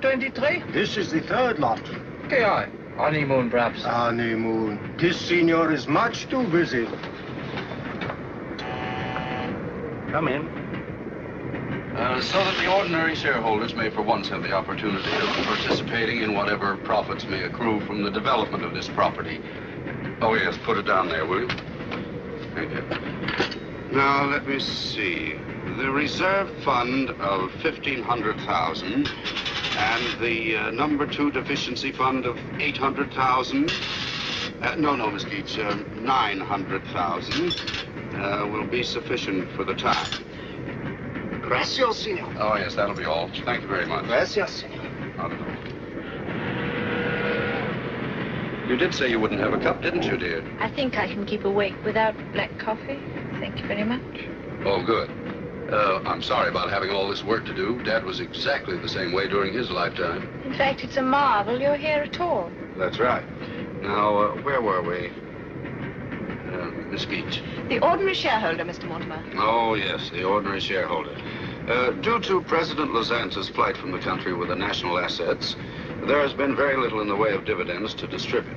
423? This is the third lot. Okay, aye. Honeymoon, perhaps. Honeymoon. This senor is much too busy. Come in. So that the ordinary shareholders may for once have the opportunity of participating in whatever profits may accrue from the development of this property. Oh, yes, put it down there, will you? Thank you. Now, let me see. The reserve fund of $1,500,000 and the number 2 deficiency fund of $800,000. No, Miss Keats, $900,000 will be sufficient for the time. Gracias, senor. Oh, yes, that'll be all. Thank you very much. Gracias, senor. Not at all. You did say you wouldn't have a cup, didn't you, dear? I think I can keep awake without black coffee. Thank you very much. Oh, good. I'm sorry about having all this work to do. Dad was exactly the same way during his lifetime. In fact, it's a marvel you're here at all. That's right. Now, where were we? Miss Keats. The ordinary shareholder, Mr. Mortimer. Oh, yes, the ordinary shareholder. Due to President Lozanza's flight from the country with the national assets, there has been very little in the way of dividends to distribute.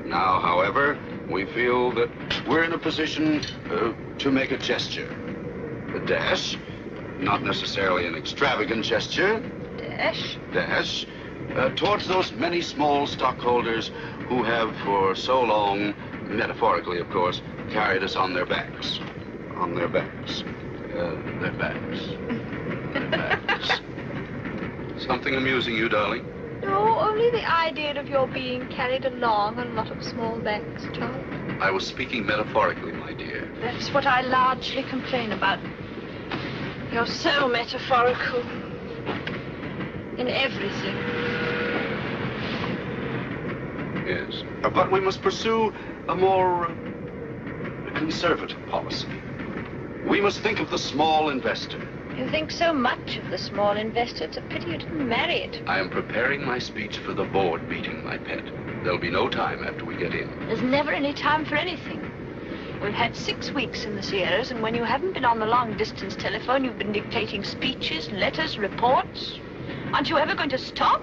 Now, however, we feel that we're in a position to make a gesture. A dash, not necessarily an extravagant gesture. Dash? Dash, towards those many small stockholders who have for so long, metaphorically, of course, carried us on their backs. On their backs. Their backs. Their backs. Something amusing you, darling? No, only the idea of your being carried along on a lot of small backs, Charles. I was speaking metaphorically, my dear. That's what I largely complain about. You're so metaphorical. In everything. Yes. But we must pursue a more conservative policy. We must think of the small investor. You think so much of the small investor. It's a pity you didn't marry it. I am preparing my speech for the board meeting, my pet. There'll be no time after we get in. There's never any time for anything. We've had 6 weeks in the Sierras, and when you haven't been on the long-distance telephone, you've been dictating speeches, letters, reports. Aren't you ever going to stop?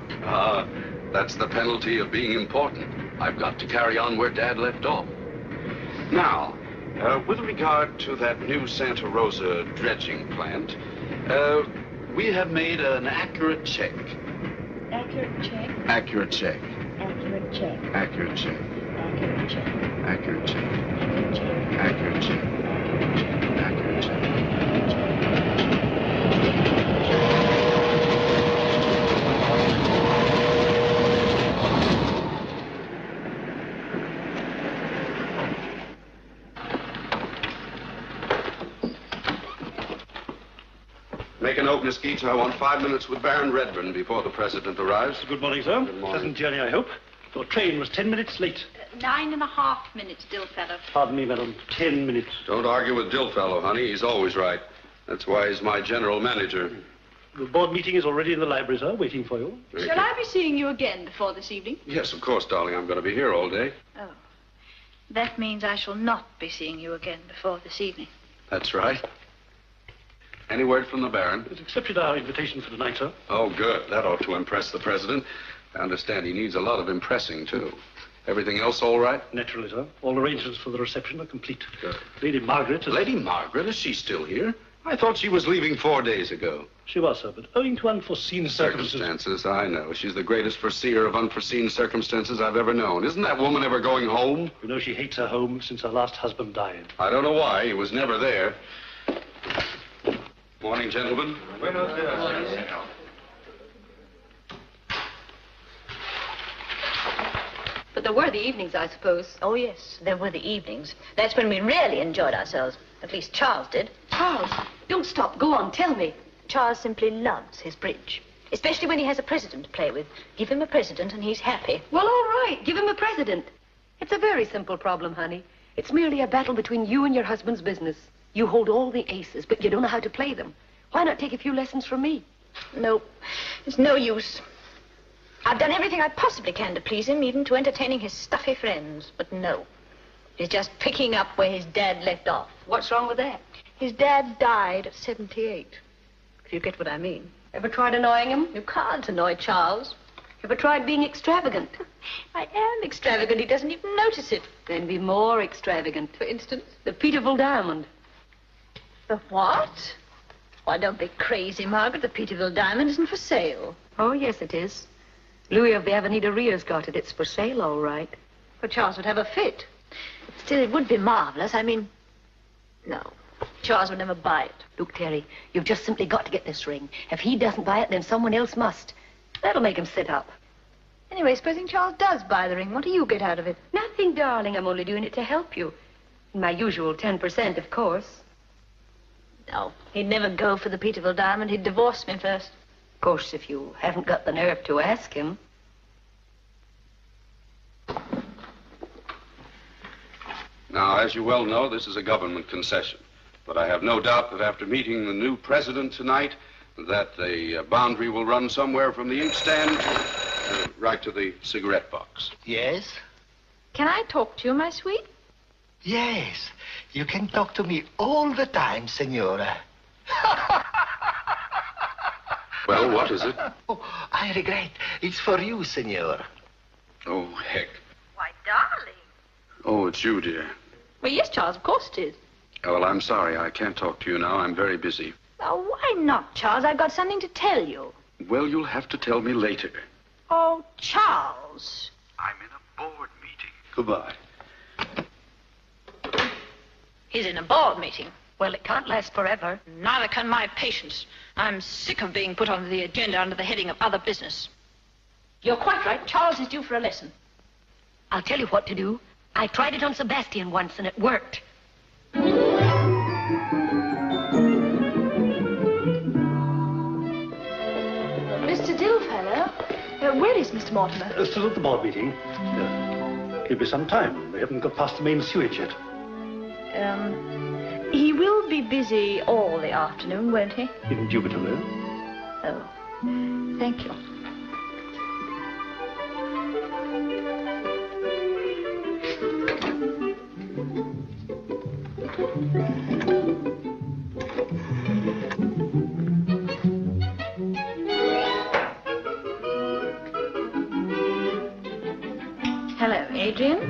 That's the penalty of being important. I've got to carry on where Dad left off. Now, with regard to that new Santa Rosa dredging plant, we have made an accurate check. Accurate check? Accurate check. Accurate check. Accurate check. Accurate check. Accurate check. Accurate check. Accurate check. Accurate check. Make a note, Miss Keats. I want 5 minutes with Baron Redburn before the president arrives. Good morning, sir. Good morning. Pleasant journey, I hope. Your train was 10 minutes late. 9.5 minutes, Dillfellow. Pardon me, madam. 10 minutes. Don't argue with Dillfellow, honey. He's always right. That's why he's my general manager. The board meeting is already in the library, sir, waiting for you. Shall I be seeing you again before this evening? Yes, of course, darling. I'm going to be here all day. Oh. That means I shall not be seeing you again before this evening. That's right. Any word from the Baron? He's accepted our invitation for tonight, sir. Oh, good. That ought to impress the president. I understand he needs a lot of impressing, too. Everything else all right? Naturally, sir. All arrangements for the reception are complete. Good. Lady Margaret is... Lady Margaret, is she still here? I thought she was leaving 4 days ago. She was, sir, but owing to unforeseen Circumstances, I know. She's the greatest foreseer of unforeseen circumstances I've ever known. Isn't that woman ever going home? You know, she hates her home since her last husband died. I don't know why. He was never there. Morning, gentlemen. Buenos dias. But there were the evenings, I suppose. Oh, yes, there were the evenings. That's when we really enjoyed ourselves. At least Charles did. Charles, don't stop. Go on, tell me. Charles simply loves his bridge. Especially when he has a president to play with. Give him a president and he's happy. Well, all right. Give him a president. It's a very simple problem, honey. It's merely a battle between you and your husband's business. You hold all the aces, but you don't know how to play them. Why not take a few lessons from me? No, it's no use. I've done everything I possibly can to please him, even to entertaining his stuffy friends. But no, he's just picking up where his dad left off. What's wrong with that? His dad died at 78, if you get what I mean. Ever tried annoying him? You can't annoy Charles. Ever tried being extravagant? I am extravagant. He doesn't even notice it. Then be more extravagant. For instance? The Peterville Diamond. The what? Why, don't be crazy, Margaret. The Peterville Diamond isn't for sale. Oh, yes, it is. Louis of the Avenida Ria's got it. It's for sale, all right. But Charles would have a fit. Still, it would be marvelous. I mean, no. Charles would never buy it. Look, Terry, you've just simply got to get this ring. If he doesn't buy it, then someone else must. That'll make him sit up. Anyway, supposing Charles does buy the ring, what do you get out of it? Nothing, darling. I'm only doing it to help you. My usual 10%, of course. No, he'd never go for the Peterville Diamond. He'd divorce me first. Of course, if you haven't got the nerve to ask him. Now, as you well know, this is a government concession. But I have no doubt that after meeting the new president tonight, that the boundary will run somewhere from the inkstand right to the cigarette box. Yes? Can I talk to you, my sweet? Yes. You can talk to me all the time, Senora. Well, what is it? Oh, I regret. It's for you, Senor. Oh, heck. Why, darling. Oh, it's you, dear. Well, yes, Charles, of course it is. Oh, well, I'm sorry. I can't talk to you now. I'm very busy. Oh, why not, Charles? I've got something to tell you. Well, you'll have to tell me later. Oh, Charles. I'm in a board meeting. Goodbye. He's in a board meeting. Well, it can't last forever. Neither can my patience. I'm sick of being put on the agenda under the heading of other business. You're quite right. Charles is due for a lesson. I'll tell you what to do. I tried it on Sebastian once, and it worked. Mr. Dillfellow? Where is Mr. Mortimer? Still at the board meeting. It'll be some time. We haven't got past the main sewage yet. He will be busy all the afternoon, won't he? Indubitably. Oh, thank you. Hello, Adrian.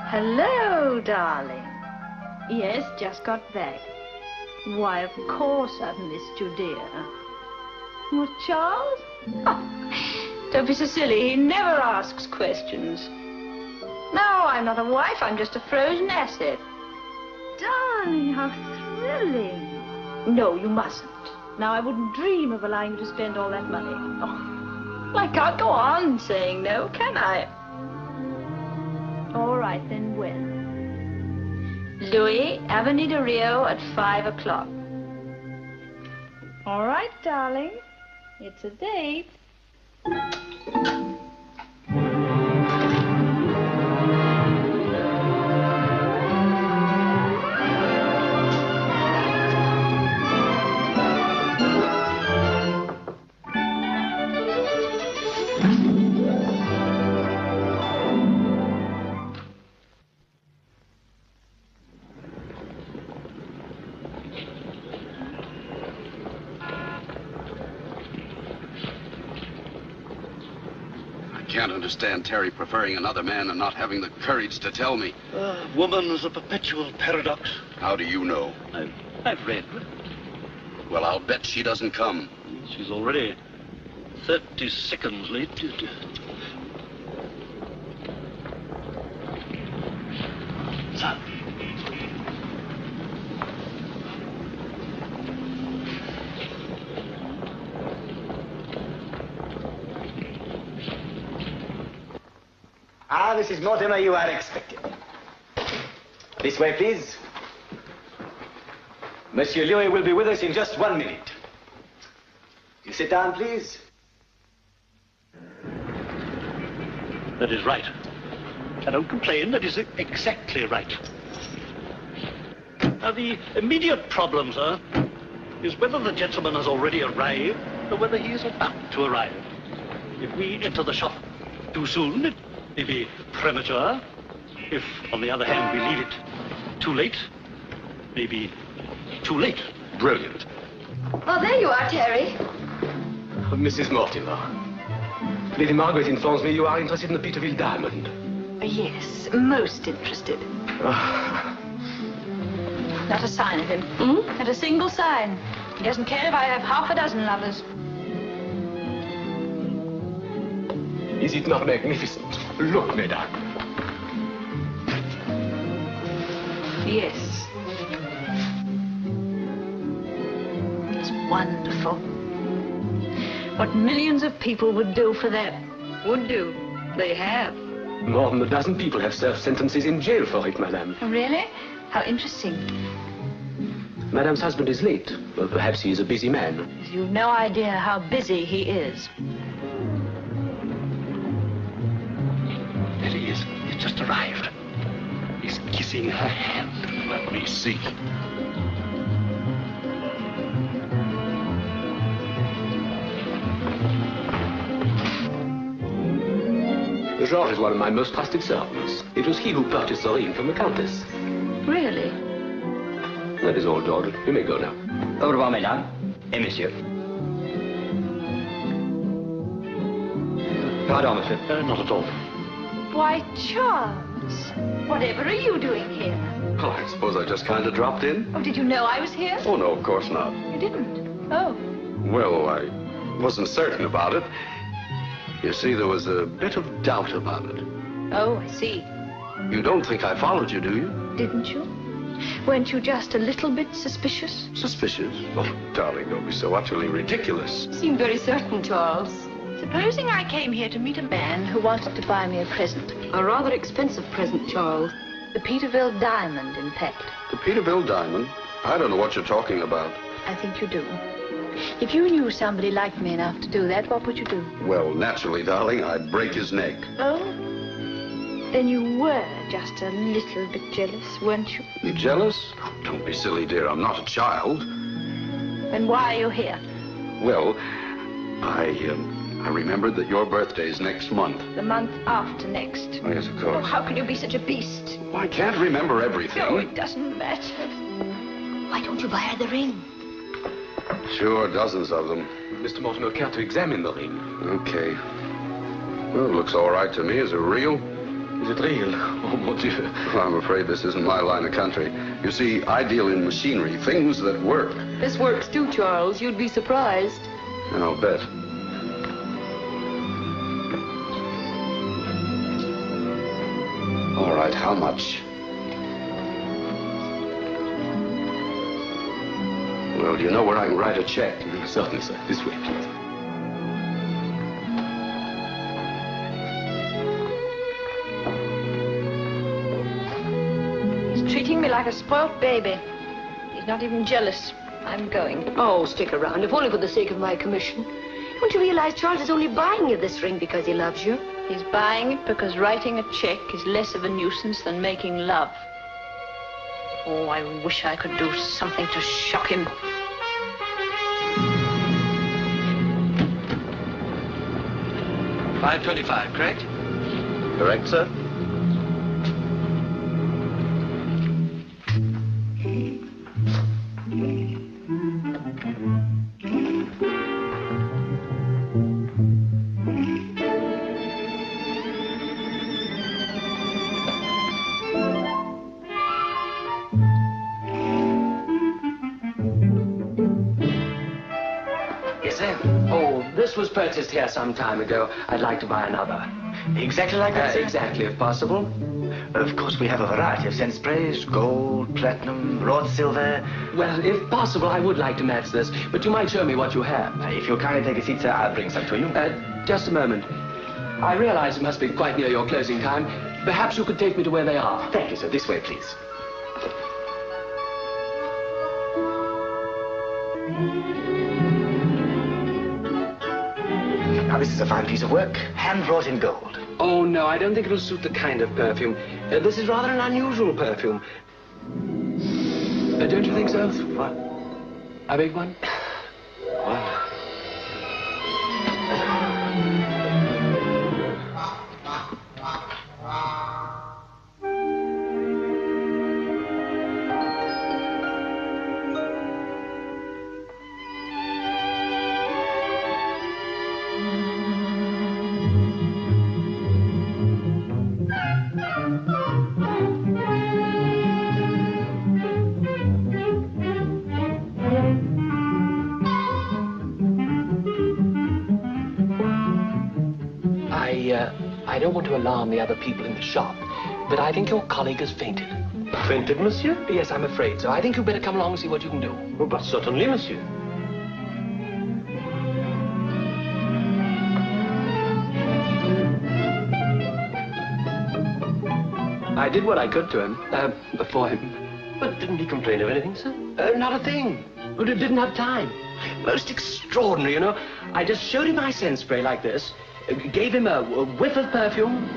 Hello, darling. Yes, just got back. Why, of course I've missed you, dear. What, Charles? Oh, don't be so silly. He never asks questions. No, I'm not a wife. I'm just a frozen asset. Darling, how thrilling. No, you mustn't. Now, I wouldn't dream of allowing you to spend all that money. Oh, I can't go on saying no, can I? All right, then when? Louis, Avenida Rio at 5 o'clock. All right, darling. It's a date. I can't understand Terry preferring another man and not having the courage to tell me. Woman is a perpetual paradox. How do you know? I've read. Well, I'll bet she doesn't come. She's already 30 seconds late. Son. Ah, Mrs. Mortimer, you are expected. This way, please. Monsieur Louis will be with us in just 1 minute. You sit down, please. That is right. I don't complain. That is exactly right. Now, the immediate problem, sir, is whether the gentleman has already arrived or whether he is about to arrive. If we enter the shop too soon, it may be premature. If, on the other hand, we leave it too late, maybe too late. Brilliant. Oh, there you are, Terry. Mrs. Mortimer. Lady Margaret informs me you are interested in the Peterville Diamond. Yes, most interested. Not a sign of him. Not a single sign. He doesn't care if I have half a dozen lovers. Is it not magnificent? Look, madame. Yes. It's wonderful. What millions of people would do for that. Would do. They have. More than a dozen people have served sentences in jail for it, madame. Oh, really? How interesting. Madame's husband is late. Well, perhaps he is a busy man. You've no idea how busy he is. There he is. He's just arrived. He's kissing her hand. Let me see. Georges is one of my most trusted servants. It was he who purchased the ring from the Countess. Really? That is all, George. You may go now. Au revoir, mesdames et messieurs. Pardon, monsieur. Not at all. Why, Charles, whatever are you doing here? Well, I suppose I just kind of dropped in. Oh, did you know I was here? Oh, no, of course not. You didn't? Oh. Well, I wasn't certain about it. You see, there was a bit of doubt about it. Oh, I see. You don't think I followed you, do you? Didn't you? Weren't you just a little bit suspicious? Suspicious? Oh, darling, don't be so utterly ridiculous. You seem very certain, Charles. Supposing I came here to meet a man who wanted to buy me a present. A rather expensive present, Charles. The Peterville Diamond, in fact. The Peterville Diamond? I don't know what you're talking about. I think you do. If you knew somebody liked me enough to do that, what would you do? Well, naturally, darling, I'd break his neck. Oh? Then you were just a little bit jealous, weren't you? You jealous? Oh, don't be silly, dear. I'm not a child. Then why are you here? Well, I remembered that your birthday's next month. The month after next. Oh, yes, of Oh, course. how can you be such a beast? Well, I can't remember everything. No, it doesn't matter. Why don't you buy her the ring? Sure, dozens of them. Mr. Mortimer, care to examine the ring? Okay. Well, it looks all right to me. Is it real? Is it real? Oh, mon Dieu. Well, I'm afraid this isn't my line of country. You see, I deal in machinery, things that work. This works too, Charles. You'd be surprised. I'll bet. All right, how much? Well, do you know where I can write a check? Certainly, sir. This way, please. He's treating me like a spoilt baby. He's not even jealous. I'm going. Oh, stick around, if only for the sake of my commission. Don't you realize Charles is only buying you this ring because he loves you? He's buying it because writing a check is less of a nuisance than making love. Oh, I wish I could do something to shock him. $5.25, correct? Correct, sir? Yes, sir. Oh, this was purchased here some time ago. I'd like to buy another. Exactly like that, sir? Exactly, if possible. Of course, we have a variety of scent sprays, gold, platinum, wrought silver. Well, if possible, I would like to match this, but you might show me what you have. If you'll kindly take a seat, sir, I'll bring some to you. Just a moment. I realize it must be quite near your closing time. Perhaps you could take me to where they are. Thank you, sir. This way, please. Now, this is a fine piece of work, hand-wrought in gold. Oh, no, I don't think it'll suit the kind of perfume. This is rather an unusual perfume. Don't you think so? What? I beg one? Well, I don't want to alarm the other people in the shop, but I think your colleague has fainted. Fainted, monsieur? Yes, I'm afraid so. I think you'd better come along and see what you can do. Oh, but certainly, monsieur. I did what I could to him, for him. But didn't he complain of anything, sir? Not a thing. But I didn't have time. Most extraordinary, you know. I just showed him my scent spray like this, gave him a whiff of perfume,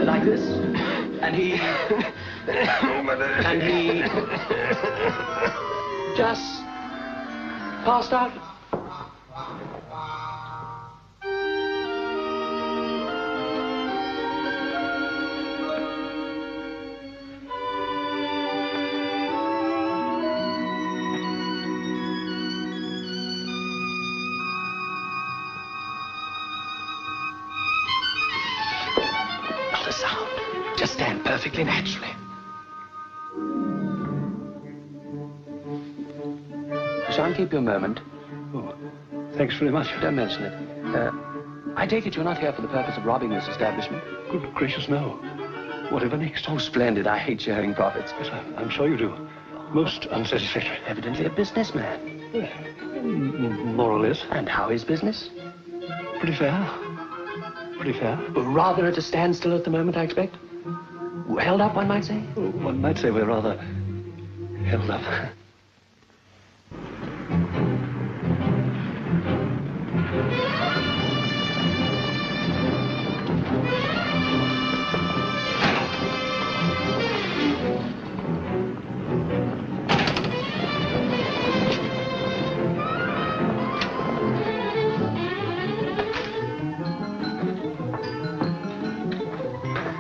like this, and he... and he... just passed out. Just stand perfectly naturally. I shan't keep you a moment. Oh, thanks very much. Don't mention it. I take it you're not here for the purpose of robbing this establishment? Good gracious, no. Whatever next? Oh, splendid. I hate sharing profits. Yes, I'm sure you do. Most unsatisfactory. Evidently a businessman. More or less. And how is business? Pretty fair. Pretty fair. Rather at a standstill at the moment, I expect? Held up, one might say? Oh, one might say we're rather held up.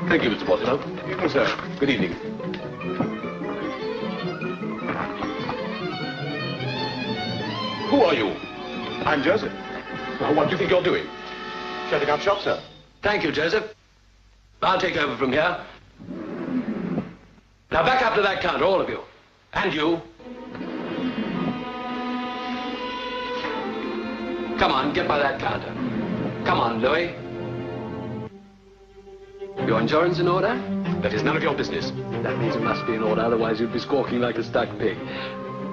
Thank you, Mr. Portillo. Evening, sir. Good evening. Who are you? I'm Joseph. Well, what do you think you're doing? Shutting up shop, sir. Thank you, Joseph. I'll take over from here. Now back up to that counter, all of you. And you. Come on, get by that counter. Come on, Louis. Your insurance in order? That is none of your business. That means it must be in order, otherwise you'd be squawking like a stuck pig.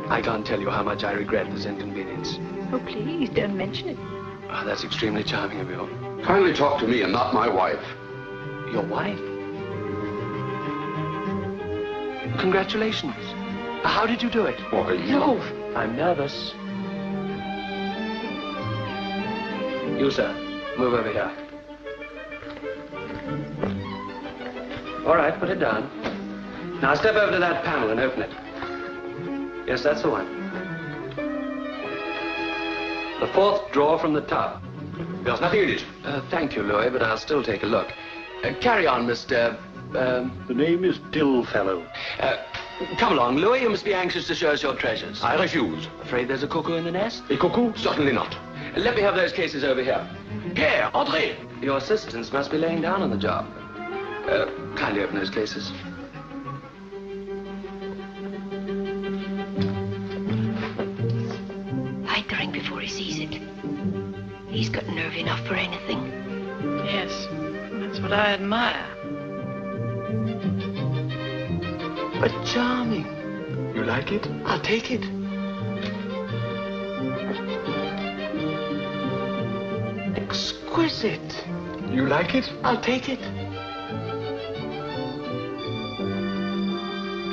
I can't tell you how much I regret this inconvenience. Oh, please, don't mention it. Oh, that's extremely charming of you. Kindly talk to me and not my wife. Your wife? Congratulations. How did you do it? Why, No, I'm nervous. You, sir, move over here. All right, put it down. Now step over to that panel and open it. Yes, that's the one. The fourth drawer from the top. There's nothing in it. Thank you, Louis, but I'll still take a look. Carry on, Mr. The name is Dillfellow. Come along, Louis. You must be anxious to show us your treasures. I refuse. Afraid there's a cuckoo in the nest? A cuckoo? Certainly not. Let me have those cases over here. Pierre, André. Your assistants must be laying down on the job. Kindly open those cases. Hide the ring before he sees it. He's got nerve enough for anything. Yes, that's what I admire. But charming. You like it? I'll take it. Exquisite. You like it? I'll take it.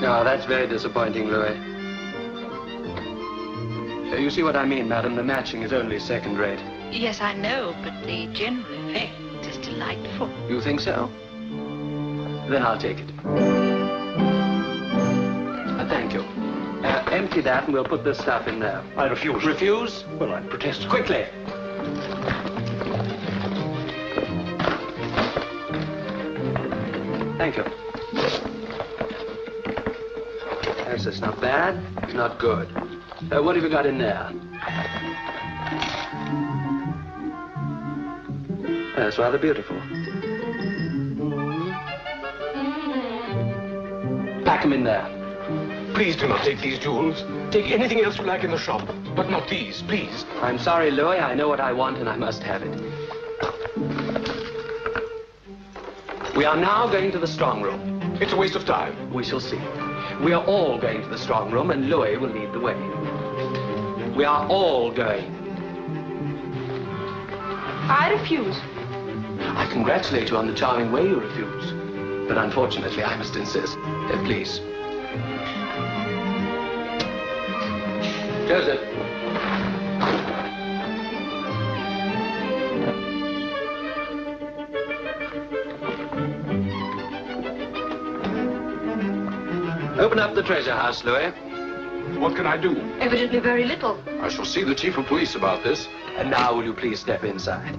No, that's very disappointing, Louis. You see what I mean, madam? The matching is only second rate. Yes, I know, but the general effect is delightful. You think so? Then I'll take it. Thank you. Empty that and we'll put this stuff in there. I refuse. Refuse? Well, I protest. Quickly. Thank you. Yes, it's not bad. It's not good. What have you got in there? That's rather beautiful. Pack them in there. Please do not take these jewels. Take anything else you like in the shop, but not these, please. I'm sorry, Louis. I know what I want and I must have it. We are now going to the strong room. It's a waste of time. We shall see. We are all going to the strong room, and Louis will lead the way. We are all going. I refuse. I congratulate you on the charming way you refuse. But unfortunately, I must insist. Please. Joseph. Open up the treasure house, Louis. What can I do? Evidently very little. I shall see the chief of police about this. And now will you please step inside?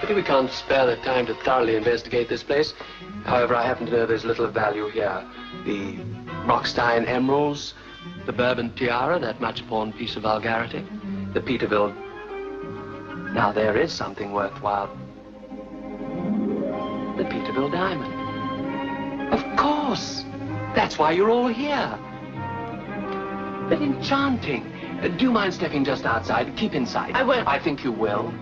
Pity we can't spare the time to thoroughly investigate this place. However, I happen to know there's little of value here. The Rockstein emeralds, the Bourbon tiara, that much-pawned piece of vulgarity, the Peterville. Now, there is something worthwhile. The Peterville Diamond. Of course! That's why you're all here. But enchanting. Do you mind stepping just outside? Keep inside. I won't. I think you will.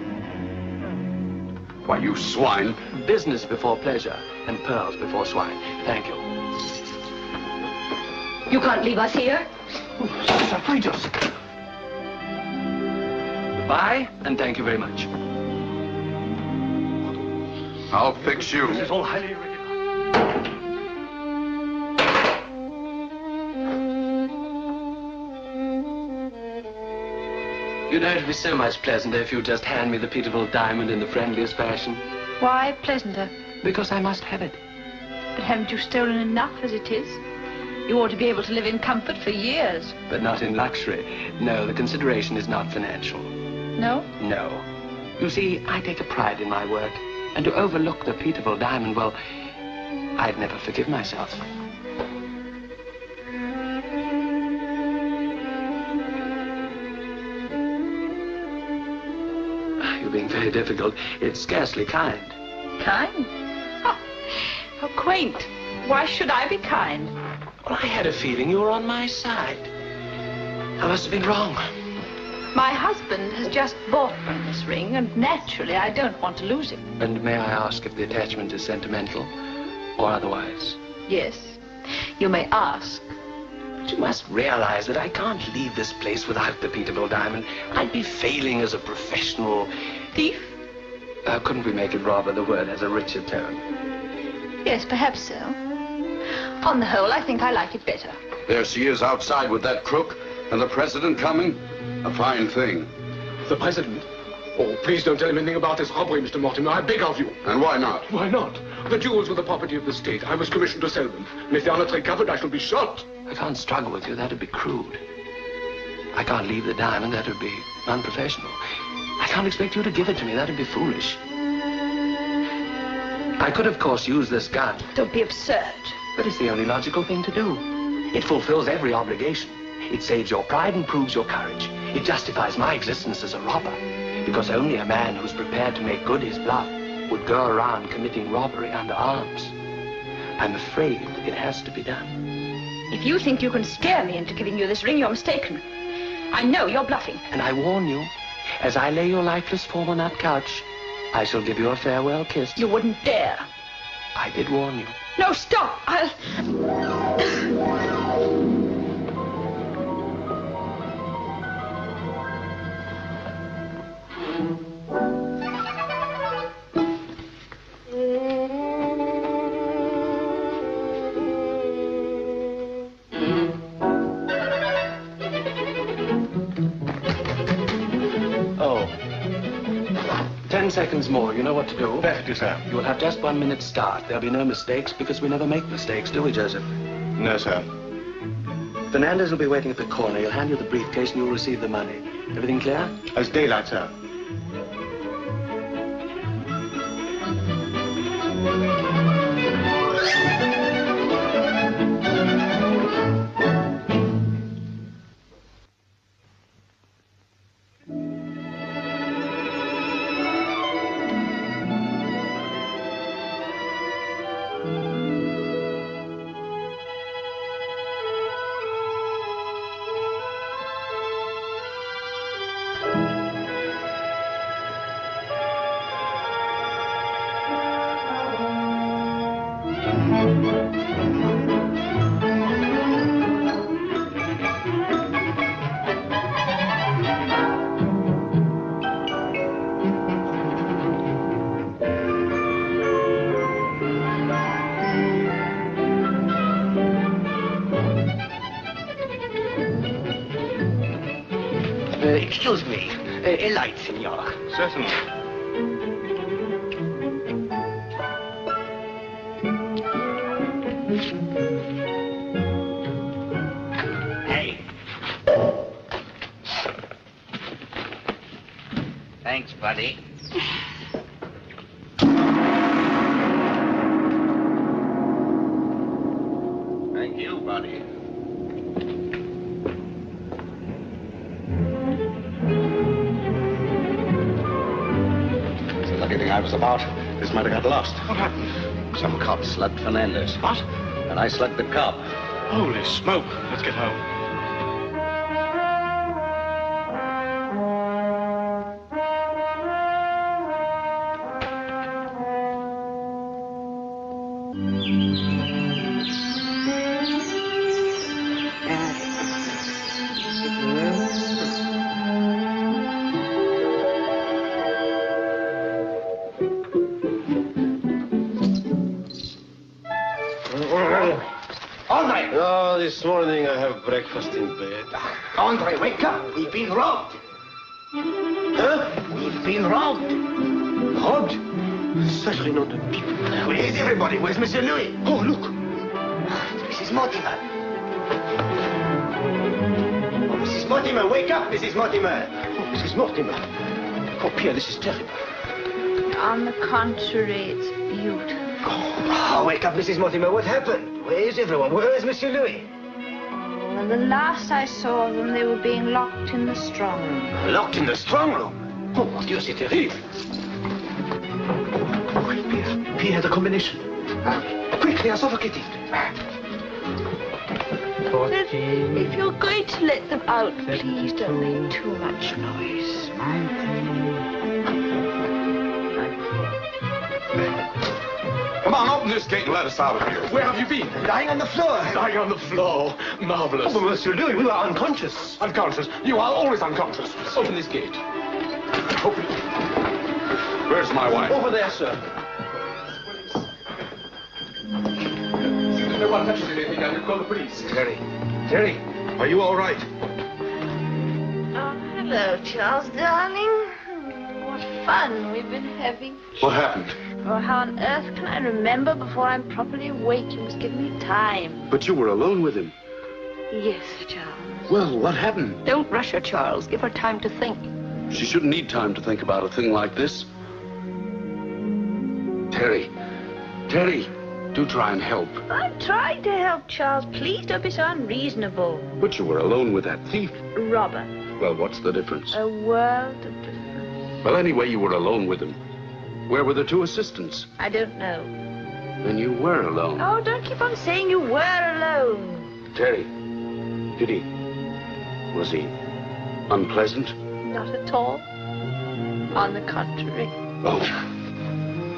Why, you swine. Business before pleasure, and pearls before swine. Thank you. You can't leave us here. It's outrageous. Goodbye, and thank you very much. I'll fix you. This is all highly irregular. You know, it'd be so much pleasanter if you'd just hand me the Peterville Diamond in the friendliest fashion. Why pleasanter? Because I must have it. But haven't you stolen enough as it is? You ought to be able to live in comfort for years. But not in luxury. No, the consideration is not financial. No? No. You see, I take a pride in my work. And to overlook the Peterville Diamond, well, I'd never forgive myself. You're being very difficult. It's scarcely kind. Kind? Oh, how quaint. Why should I be kind? Well, I had a feeling you were on my side. I must have been wrong. My husband has just bought me this ring, and naturally I don't want to lose it. And may I ask if the attachment is sentimental or otherwise? Yes, you may ask. But you must realize that I can't leave this place without the Peterville Diamond. I'd be failing as a professional Thief? Couldn't we make it robber? The word has a richer tone. Yes, perhaps so. On the whole, I think I like it better. There she is outside with that crook, and the president coming. A fine thing. The president? Oh, please don't tell him anything about this robbery, Mr. Mortimer. I beg of you. And why not? Why not? The jewels were the property of the state. I was commissioned to sell them. And if they are not recovered, I shall be shot. I can't struggle with you. That would be crude. I can't leave the diamond. That would be unprofessional. I can't expect you to give it to me. That would be foolish. I could, of course, use this gun. Don't be absurd. But it's the only logical thing to do. It fulfills every obligation. It saves your pride and proves your courage. It justifies my existence as a robber. Because only a man who's prepared to make good his bluff would go around committing robbery under arms. I'm afraid it has to be done. If you think you can scare me into giving you this ring, you're mistaken. I know you're bluffing. And I warn you, as I lay your lifeless form on that couch, I shall give you a farewell kiss. You wouldn't dare. I did warn you. No, stop! I'll... Oh. 10 seconds more. You know what to do? Perfectly, sir. You will have just 1 minute start. There'll be no mistakes because we never make mistakes, do we, Joseph? No, sir. Fernandez will be waiting at the corner. He'll hand you the briefcase and you'll receive the money. Everything clear? As daylight, sir. Excuse me. A light, senor. Certainly. Hey. Thanks, buddy. Thank you, buddy. It's a lucky thing I was about. This might have got lost. What happened? Some cop slugged Fernandez. What? And I slugged the cop. Holy smoke. Let's get home. Andre! Oh, this morning I have breakfast in bed. Andre, wake up. We've been robbed. Huh? We've been robbed. Robbed? Certainly not the people. Where's everybody? Where's Monsieur Louis? Oh, look. Mrs. Mortimer. Oh, Mrs. Mortimer, wake up, Mrs. Mortimer. Oh, Mrs. Mortimer. Oh, Pierre, this is terrible. On the contrary, it's beautiful. Oh, wake up, Mrs. Mortimer. What happened? Where is everyone? Where is Monsieur Louis? Well, the last I saw of them, they were being locked in the strong room. Locked in the strong room. Oh, mon Dieu, c'est terrible. Quick, Pierre. Pierre, the combination. Quickly, are suffocating. If you're going to let them out, please don't make too much noise. Come on, open this gate and let us out of here. Where have you been? Lying on the floor. Lying on the floor. Marvelous. Oh, but Monsieur Louis, we are unconscious. Unconscious. You are always unconscious. Open this gate. Open it. Where's my wife? Over there, sir. If no one touches anything, I will call the police. Terry. Terry, are you all right? Oh, hello, Charles, darling. What fun we've been having. What happened? Oh, how on earth can I remember before I'm properly awake? You must give me time. But you were alone with him. Yes, Charles. Well, what happened? Don't rush her, Charles. Give her time to think. She shouldn't need time to think about a thing like this. Terry. Terry, do try and help. I'm trying to help, Charles. Please don't be so unreasonable. But you were alone with that thief. Robert. Well, what's the difference? A world of difference. Well, anyway, you were alone with him. Where were the two assistants? I don't know. Then you were alone. Oh, don't keep on saying you were alone. Terry, was he unpleasant? Not at all. On the contrary. Oh,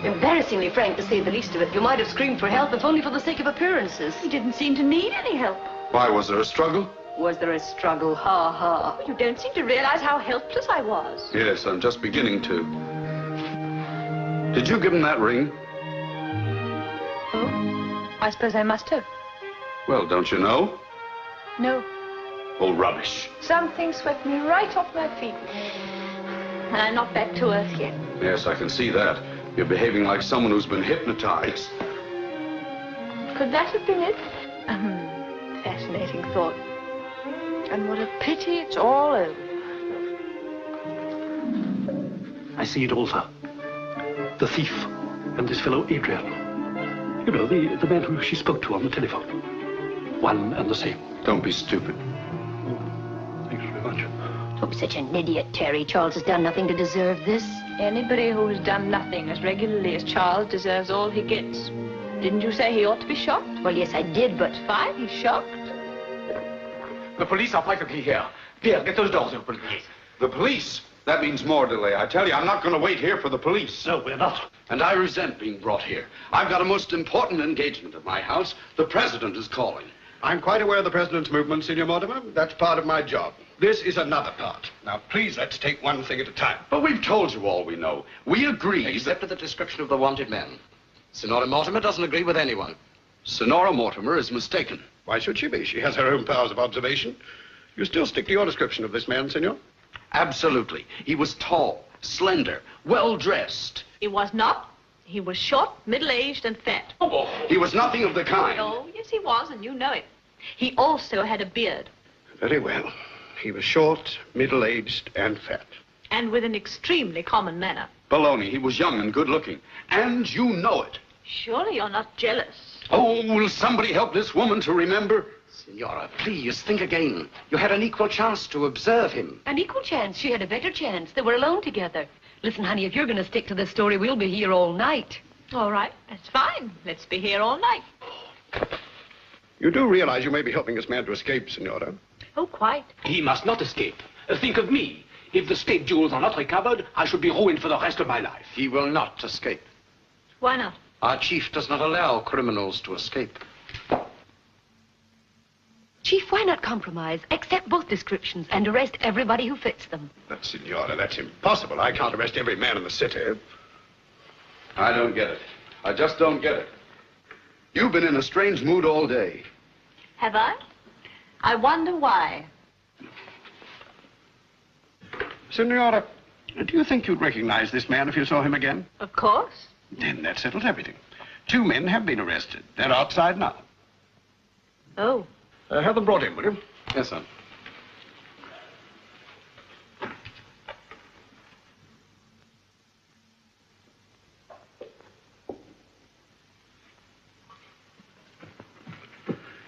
Embarrassingly frank, to say the least of it. You might have screamed for help, if only for the sake of appearances. He didn't seem to need any help. why, was there a struggle? Was there a struggle? Ha ha. You don't seem to realize how helpless I was. Yes, I'm just beginning to. Did you give him that ring? Oh? I suppose I must have. Well, don't you know? No. Oh, rubbish. Something swept me right off my feet. And I'm not back to earth yet. Yes, I can see that. You're behaving like someone who's been hypnotized. Could that have been it? Fascinating thought. And what a pity it's all over. I see it all, sir. The thief and this fellow Adrian. You know, the man who she spoke to on the telephone. One and the same. Don't be stupid. Thanks very much. Don't be such an idiot, Terry. Charles has done nothing to deserve this. Anybody who has done nothing as regularly as Charles deserves all he gets. Didn't you say he ought to be shocked? Well, yes, I did, but... Fine, he's shocked. The police are practically here. Pierre, get those doors open. The police? That means more delay. I tell you, I'm not going to wait here for the police. No, we're not. And I resent being brought here. I've got a most important engagement at my house. The president is calling. I'm quite aware of the president's movement, Senor Mortimer. That's part of my job. This is another part. Now, please, let's take one thing at a time. But we've told you all we know. We agree Except for the description of the wanted men. Senora Mortimer doesn't agree with anyone. Senora Mortimer is mistaken. Why should she be? She has her own powers of observation. You still stick to your description of this man, Senor? Absolutely. He was tall, slender, well-dressed. He was not. He was short, middle-aged, and fat. Oh, he was nothing of the kind. Oh, yes, he was, and you know it. He also had a beard. Very well. He was short, middle-aged, and fat. And with an extremely common manner. Baloney. He was young and good-looking. And you know it. Surely you're not jealous. Oh, will somebody help this woman to remember? Senora, please, think again. You had an equal chance to observe him. An equal chance. She had a better chance. They were alone together. Listen, honey, if you're going to stick to this story, we'll be here all night. All right, that's fine. Let's be here all night. You do realize you may be helping this man to escape, Senora? Oh, quite. He must not escape. Think of me. If the state jewels are not recovered, I should be ruined for the rest of my life. He will not escape. Why not? Our chief does not allow criminals to escape. Chief, why not compromise? Accept both descriptions and arrest everybody who fits them. But, Senora, that's impossible. I can't arrest every man in the city. I don't get it. I just don't get it. You've been in a strange mood all day. Have I? I wonder why. Senora, do you think you'd recognize this man if you saw him again? Of course. Then that settles everything. 2 men have been arrested. They're outside now. Oh. Have them brought in, will you? Yes, sir.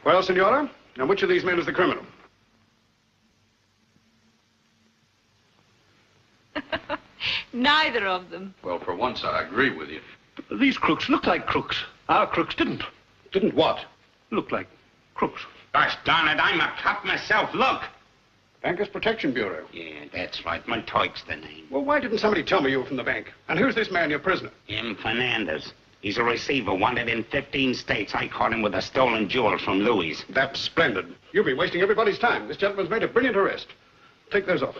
Well, Senora, now which of these men is the criminal? Neither of them. Well, for once, I agree with you. These crooks look like crooks. Our crooks didn't. Didn't what? Look like crooks. Gosh darn it, I'm a cop myself. Look. Bankers Protection Bureau. Yeah, that's right. Montoy's the name. Well, why didn't somebody tell me you were from the bank? And who's this man, your prisoner? M. Fernandez. He's a receiver wanted in 15 states. I caught him with a stolen jewel from Louis. That's splendid. You'll be wasting everybody's time. This gentleman's made a brilliant arrest. Take those off.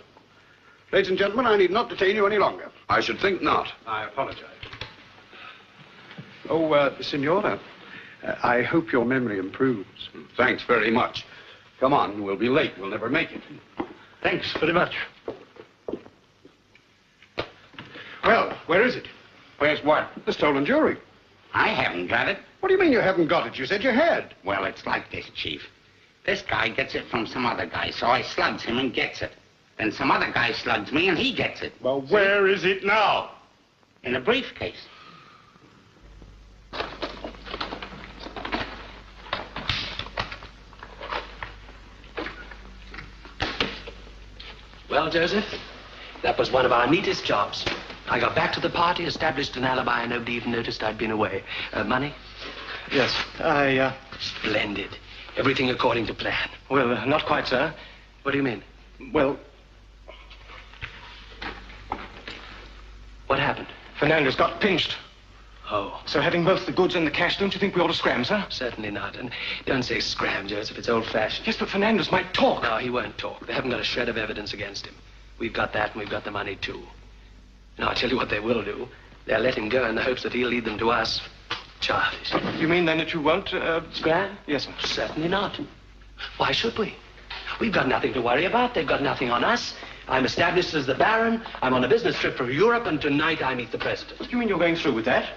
Ladies and gentlemen, I need not detain you any longer. I should think not. I apologize. Oh, Senora, I hope your memory improves. Thanks very much. Come on, we'll be late. We'll never make it. Thanks very much. Well, where is it? Where's what? The stolen jewelry. I haven't got it. What do you mean you haven't got it? You said you had. Well, it's like this, Chief. This guy gets it from some other guy, so I slugs him and gets it. Then some other guy slugs me and he gets it. Well, where is it now? In a briefcase. Well, Joseph, that was one of our neatest jobs. I got back to the party, established an alibi, and nobody even noticed I'd been away. Money? Yes, Splendid. Everything according to plan. Well, not quite, sir. What do you mean? Well, What happened? Fernandez got pinched. Oh. So having both the goods and the cash, don't you think we ought to scram, sir? Certainly not. And don't say scram, Joseph. It's old-fashioned. Yes, but Fernandez might talk. No, he won't talk. They haven't got a shred of evidence against him. We've got that, and we've got the money, too. Now, I'll tell you what they will do. They'll let him go in the hopes that he'll lead them to us. Childish. You mean, then, that you won't, Scram? Yes, sir. Certainly not. Why should we? We've got nothing to worry about. They've got nothing on us. I'm established as the Baron. I'm on a business trip for Europe, and tonight I meet the President. You mean you're going through with that?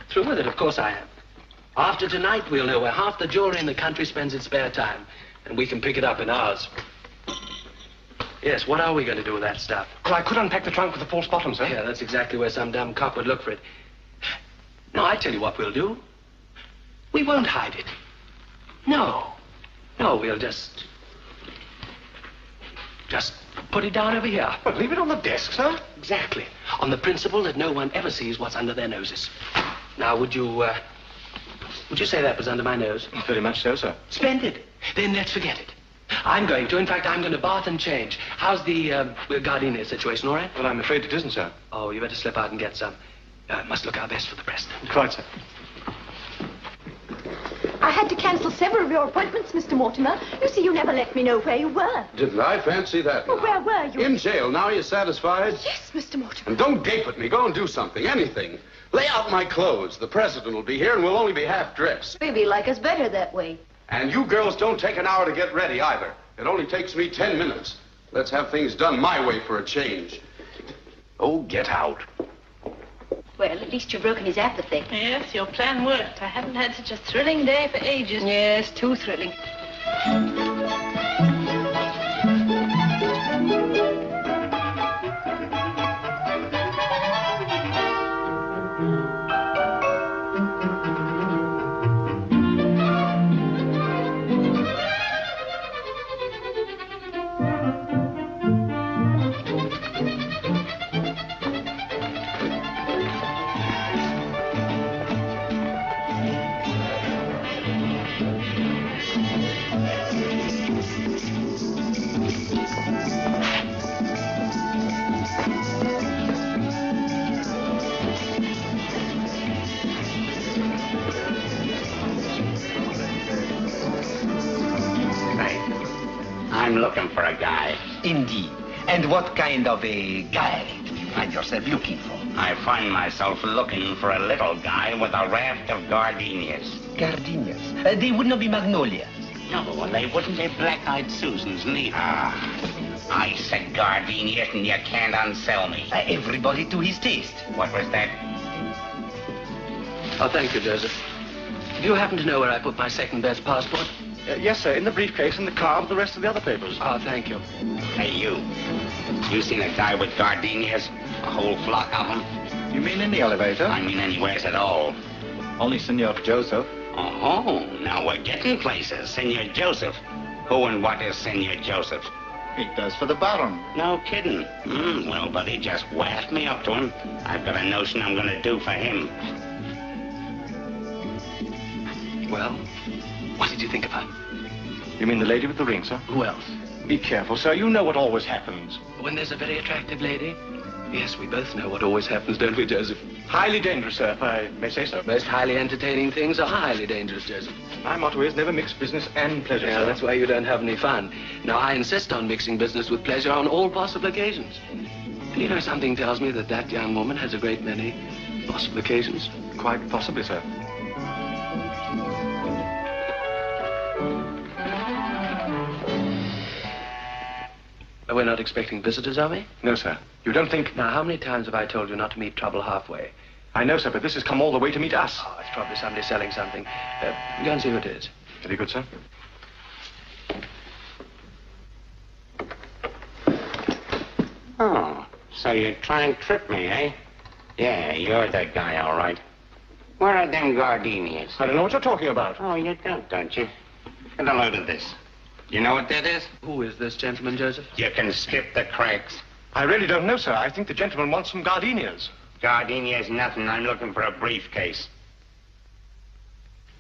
Through with it? Of course I am. After tonight, we'll know where half the jewelry in the country spends its spare time, and we can pick it up in ours. Yes, what are we going to do with that stuff? Well, I could unpack the trunk with the false bottom, sir. Yeah, that's exactly where some dumb cop would look for it. No, I tell you what we'll do. We won't hide it. No. No, we'll just put it down over here. But leave it on the desk, sir. Exactly. On the principle that no one ever sees what's under their noses. Now, would you say that was under my nose? Very much so, sir. Splendid. Then let's forget it. I'm going to. In fact, I'm going to bath and change. How's the gardenia situation, all right? Well, I'm afraid it isn't, sir. Oh, you better slip out and get some. Must look our best for the President. Quite, sir. I had to cancel several of your appointments, Mr. Mortimer. You see, you never let me know where you were. Didn't I? Fancy that. Well, where were you? In jail. Now you're satisfied? Yes, Mr. Mortimer. And don't gape at me. Go and do something. Anything. Lay out my clothes. The President will be here and we'll only be half dressed. Maybe you like us better that way. And you girls don't take an hour to get ready either. It only takes me 10 minutes. Let's have things done my way for a change. Oh, get out. Well, at least you've broken his apathy. Yes, your plan worked. I haven't had such a thrilling day for ages. Yes, too thrilling. I'm looking for a guy. Indeed. And what kind of a guy do you find yourself looking for? I find myself looking for a little guy with a raft of gardenias. Gardenias? They would not be magnolias. No, they wouldn't be black-eyed Susans neither. I said gardenias and you can't unsell me. Everybody to his taste. What was that? Oh, thank you, Joseph. Do you happen to know where I put my second-best passport? Yes, sir, in the briefcase in the car with the rest of the other papers. Oh, thank you. Hey, you. You seen a guy with gardenias? A whole flock of them? You mean in the elevator? I mean anywheres at all. Only Senor Joseph. Oh, now we're getting places. Senor Joseph. Who and what is Senor Joseph? He does for the Baron. No kidding. Well, buddy, just waft me up to him. I've got a notion I'm going to do for him. Well, what did you think of her? You mean the lady with the ring, sir? Who else? Be careful, sir. You know what always happens. When there's a very attractive lady? Yes, we both know what always happens, don't we, Joseph? Highly dangerous, sir, if I may say so. Most highly entertaining things are highly dangerous, Joseph. My motto is never mix business and pleasure, Yeah, sir. that's why you don't have any fun. Now, I insist on mixing business with pleasure on all possible occasions. And you know, something tells me that that young woman has a great many possible occasions. Quite possibly, sir. We're not expecting visitors, are we? No, sir. You don't think... Now, how many times have I told you not to meet trouble halfway? I know, sir, but this has come all the way to meet us. Oh, it's probably somebody selling something. Go and see who it is. Very good, sir. Oh, so you try and trip me, eh? Yeah, you're the guy, all right. Where are them gardenias? I don't know what you're talking about. Oh, you don't you? Get a load of this. You know what that is? Who is this gentleman, Joseph? You can skip the cracks. I really don't know, sir. I think the gentleman wants some gardenias. Gardenias, nothing. I'm looking for a briefcase.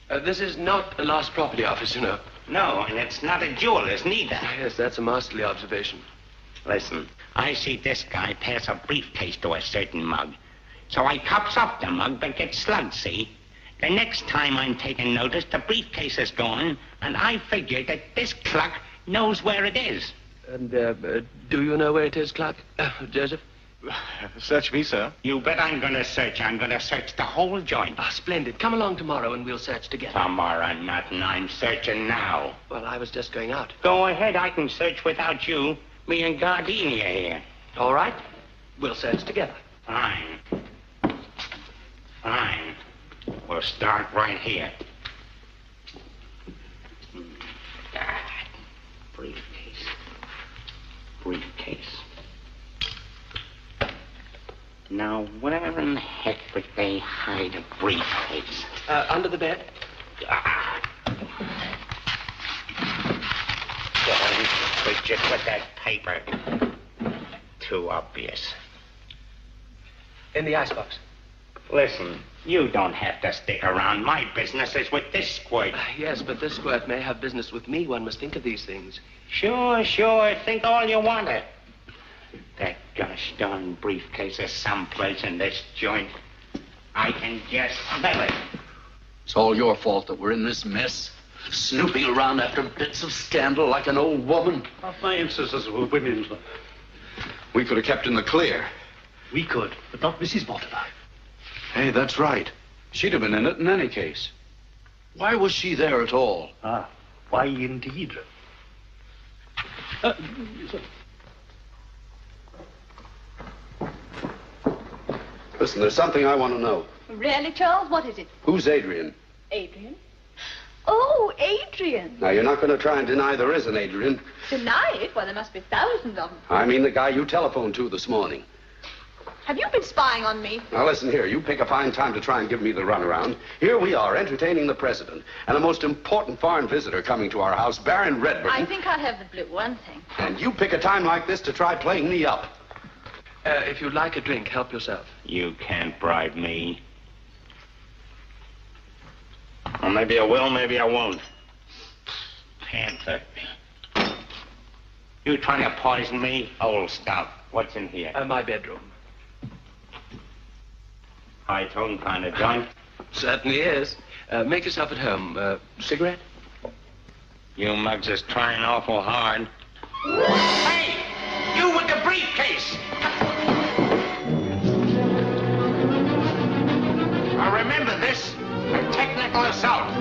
This is not a lost property office, you know. No, and it's not a jeweler's neither. Yes, that's a masterly observation. Listen, I see this guy pass a briefcase to a certain mug. So I cops up the mug but get slugged, see? The next time I'm taking notice, the briefcase is gone, and I figure that this clock knows where it is. And, do you know where it is, Clark? Joseph? Search me, sir. You bet I'm going to search. I'm going to search the whole joint. Ah, splendid. Come along tomorrow and we'll search together. Tomorrow, nothing. I'm searching now. Well, I was just going out. Go ahead. I can search without you. Me and Gardenia here. All right. We'll search together. Fine. Fine. We'll start right here. Briefcase. Briefcase. Now, where in the heck would they hide a briefcase? Under the bed. Don't fidget with that paper. Too obvious. In the icebox. Listen, you don't have to stick around. My business is with this squirt. Yes, but this squirt may have business with me. One must think of these things. Sure. Think all you want to. That gosh darn briefcase is someplace in this joint. I can just smell it. It's all your fault that we're in this mess. Snooping around after bits of scandal like an old woman. My instances were women's. We could have kept in the clear. We could, but not Mrs. Mortimer. Hey, that's right. She'd have been in it in any case. Why was she there at all? Ah, why indeed? Listen, there's something I want to know. Really, Charles? What is it? Who's Adrian? Adrian? Oh, Adrian. Now, you're not going to try and deny there is an Adrian. Deny it? Well, there must be thousands of them. I mean the guy you telephoned to this morning. Have you been spying on me? Now, listen here. You pick a fine time to try and give me the runaround. Here we are, entertaining the president, and a most important foreign visitor coming to our house, Baron Redburn. I think I'll have the blue one thing. And you pick a time like this to try playing me up. If you'd like a drink, help yourself. You can't bribe me. Well, maybe I will, maybe I won't. Panther. You trying to poison me? Old stuff. What's in here? My bedroom. High-tone kind of joint? Certainly is. Make yourself at home. Cigarette? You mugs is trying awful hard. Hey! You with the briefcase! Now remember this, a technical assault.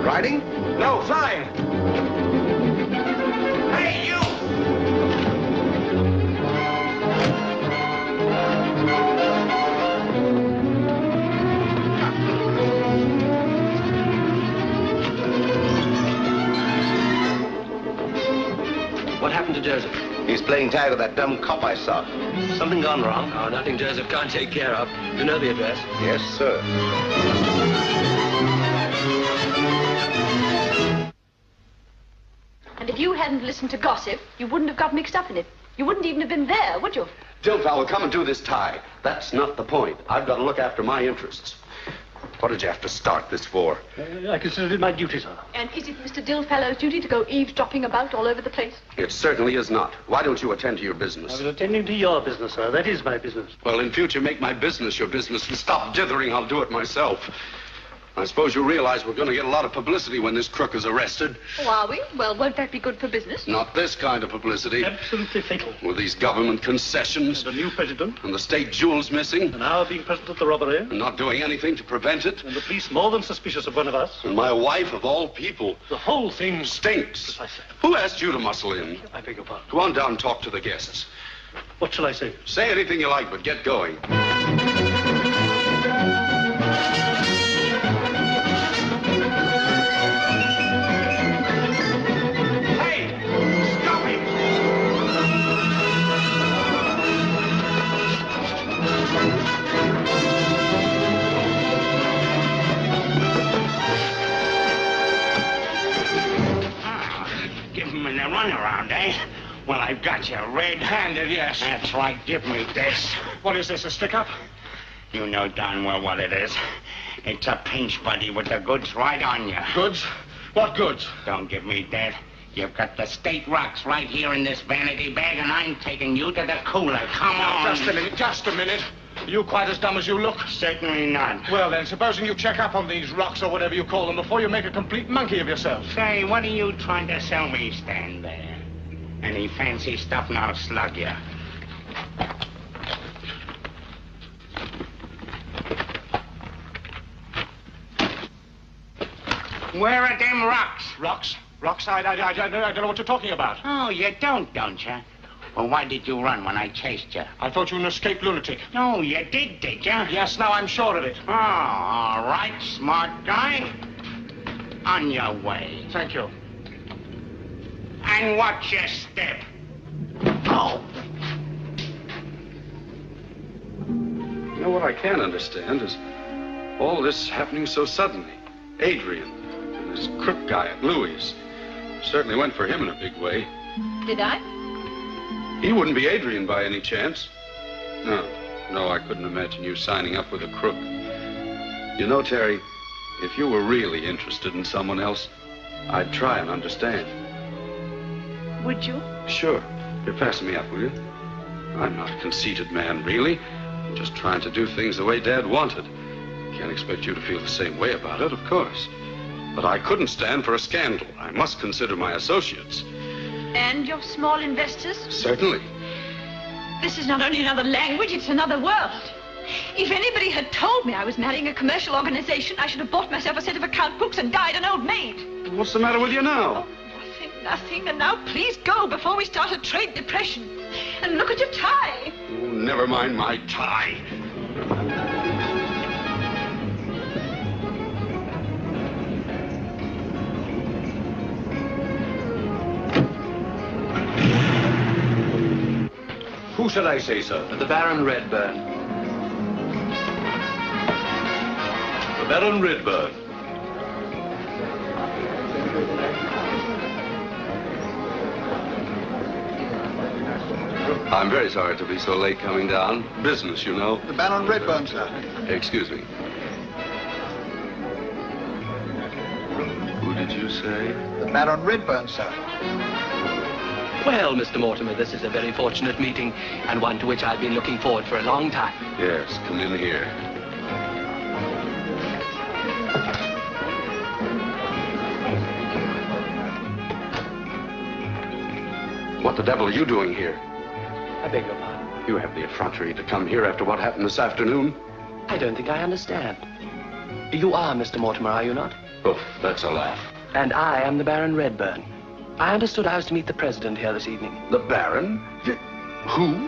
Riding? No, flying. Hey, you! What happened to Joseph? He's playing tag with that dumb cop I saw. Something gone wrong? Oh, nothing Joseph can't take care of. You know the address? Yes, sir. And if you hadn't listened to gossip, you wouldn't have got mixed up in it. You wouldn't even have been there, would you? Dilf, will come and do this tie. That's not the point. I've got to look after my interests. What did you have to start this for? I considered it my duty, sir. And is it Mr. Dillfellow's duty to go eavesdropping about all over the place? It certainly is not. Why don't you attend to your business? I was attending to your business, sir. That is my business. Well, in future, make my business your business and stop dithering. I'll do it myself. I suppose you realize we're going to get a lot of publicity when this crook is arrested. Oh, are we? Well, won't that be good for business? Not this kind of publicity. Absolutely fatal. With these government concessions. And the new president. And the state jewels missing. And our being present at the robbery. And not doing anything to prevent it. And the police more than suspicious of one of us. And my wife, of all people. The whole thing stinks. Precisely. Who asked you to muscle in? I beg your pardon. Go on down and talk to the guests. What shall I say? Say anything you like, but get going. Runaround, eh? Well, I've got you red-handed, yes. That's right. Give me this. What is this, a stick-up? You know darn well what it is. It's a pinch, buddy, with the goods right on you. Goods? What goods? Don't give me that. You've got the state rocks right here in this vanity bag, and I'm taking you to the cooler. Come on. Just a minute. Are you quite as dumb as you look? Certainly not. Well, then, supposing you check up on these rocks or whatever you call them before you make a complete monkey of yourself. Say, what are you trying to sell me? Stand there. Any fancy stuff, and I'll slug you. Where are them rocks? Rocks? Rocks? I don't know what you're talking about. Oh, you don't you? Well, why did you run when I chased you? I thought you were an escaped lunatic. No, you did you? Yes, now I'm sure of it. Oh, all right, smart guy. On your way. Thank you. And watch your step. Oh. what I can't understand is all this happening so suddenly. Adrian and this crook guy at Louis. Certainly went for him in a big way. Did I? He wouldn't be Adrian by any chance. No, I couldn't imagine you signing up with a crook. You know, Terry, if you were really interested in someone else, I'd try and understand. Would you? Sure. Here, pass me up, will you? I'm not a conceited man, really. I'm just trying to do things the way Dad wanted. Can't expect you to feel the same way about it, of course. But I couldn't stand for a scandal. I must consider my associates. And your small investors? Certainly. This is not only another language, it's another world. If anybody had told me I was marrying a commercial organization, I should have bought myself a set of account books and died an old maid. What's the matter with you now? Oh, nothing. And now please go before we start a trade depression. And look at your tie. Oh, never mind my tie. Who shall I say, sir? The Baron Redburn. The Baron Redburn. I'm very sorry to be so late coming down. Business, you know. The Baron Redburn, sir. Excuse me. Who did you say? The Baron Redburn, sir. Well, Mr. Mortimer, this is a very fortunate meeting, and one to which I've been looking forward for a long time. Yes, come in here. What the devil are you doing here? I beg your pardon? You have the effrontery to come here after what happened this afternoon? I don't think I understand. You are Mr. Mortimer, are you not? Oh, that's a laugh. And I am the Baron Redburn. I understood I was to meet the President here this evening. The Baron? Who?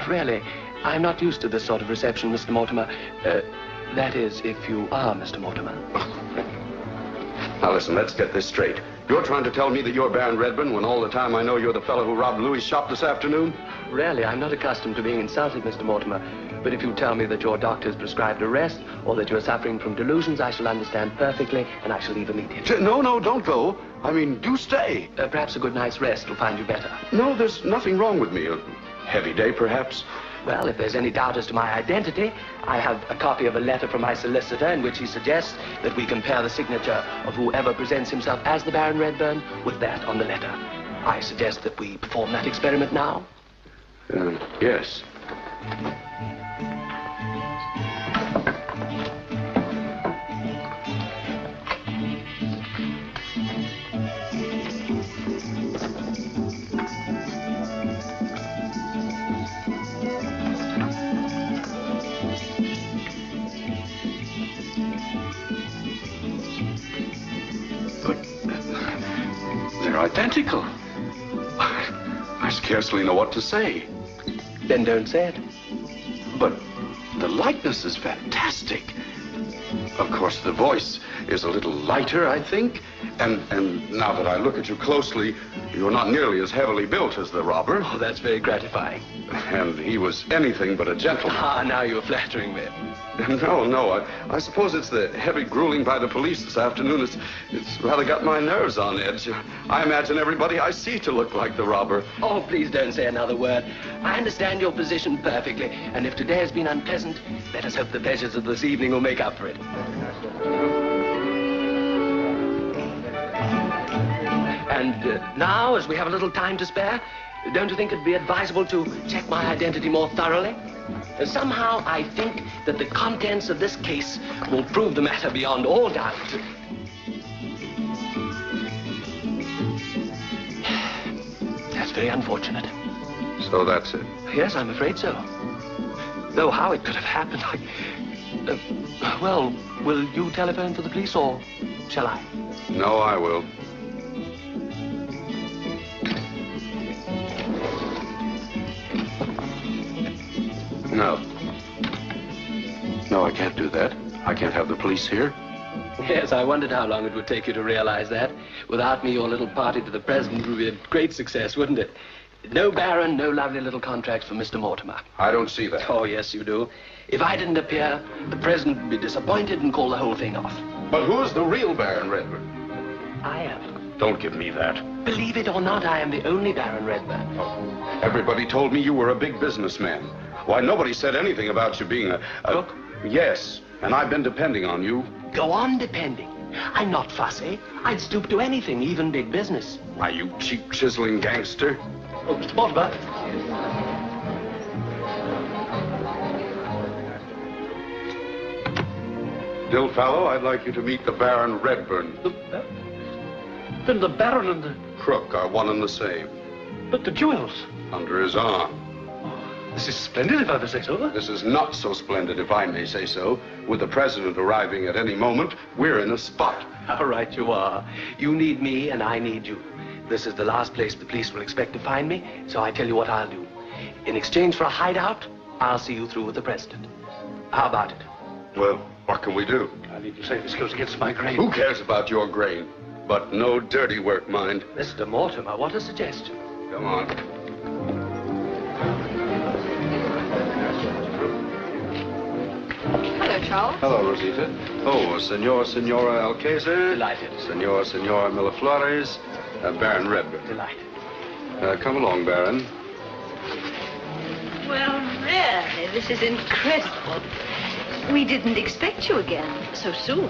Really, I'm not used to this sort of reception, Mr. Mortimer. That is, if you are Mr. Mortimer. Now listen, let's get this straight. You're trying to tell me that you're Baron Redburn when all the time I know you're the fellow who robbed Louis' shop this afternoon? Really, I'm not accustomed to being insulted, Mr. Mortimer. But if you tell me that your doctor's prescribed a rest, or that you're suffering from delusions, I shall understand perfectly, and I shall leave immediately. No, don't go. I mean, do stay. Perhaps a good night's rest will find you better. No, there's nothing wrong with me. A heavy day, perhaps. Well, if there's any doubt as to my identity, I have a copy of a letter from my solicitor in which he suggests that we compare the signature of whoever presents himself as the Baron Redburn with that on the letter. I suggest that we perform that experiment now. Yes. Identical. I scarcely know what to say. Then don't say it. But the likeness is fantastic. Of course, the voice is a little lighter, I think. And now that I look at you closely, you're not nearly as heavily built as the robber. Oh, that's very gratifying. And he was anything but a gentleman. Ah, now you're flattering me. No. I suppose it's the heavy grueling by the police this afternoon. It's rather got my nerves on edge. I imagine everybody I see to look like the robber. Oh, please don't say another word. I understand your position perfectly, and if today has been unpleasant, let us hope the pleasures of this evening will make up for it. And now, as we have a little time to spare, don't you think it'd be advisable to check my identity more thoroughly? Somehow, I think that the contents of this case will prove the matter beyond all doubt. That's very unfortunate. So that's it? Yes, I'm afraid so. Though how it could have happened, well, will you telephone for the police, or shall I? No, I will. No, I can't do that. I can't have the police here. Yes, I wondered how long it would take you to realize that. Without me, your little party to the president would be a great success, wouldn't it? No Baron, no lovely little contracts for Mr. Mortimer. I don't see that. Oh, yes, you do. If I didn't appear, the president would be disappointed and call the whole thing off. But who's the real Baron Redburn? I am. Don't give me that. Believe it or not, I am the only Baron Redburn. Oh. Everybody told me you were a big businessman. Why, nobody said anything about you being a... Cook? Yes, and I've been depending on you. Go on depending. I'm not fussy. I'd stoop to anything, even big business. Why, you cheap, chiseling gangster. Oh, Mr. Mortimer. Dillfellow, I'd like you to meet the Baron Redburn. Then the Baron and the... Crook are one and the same. But the jewels? Under his arm. This is splendid, if I may say so. This is not so splendid, if I may say so. With the president arriving at any moment, we're in a spot. How right you are. You need me, and I need you. This is the last place the police will expect to find me, so I tell you what I'll do. In exchange for a hideout, I'll see you through with the president. How about it? Well, what can we do? I need to say this goes against my grain. Who cares about your grain? But no dirty work, mind. Mr. Mortimer, what a suggestion. Come on. Hello, Charles. Hello, Rosita. Oh, Senora Alcázar. Delighted. Senora Miraflores. Baron Redburn. Delighted. Come along, Baron. Well, really, this is incredible. We didn't expect you again so soon.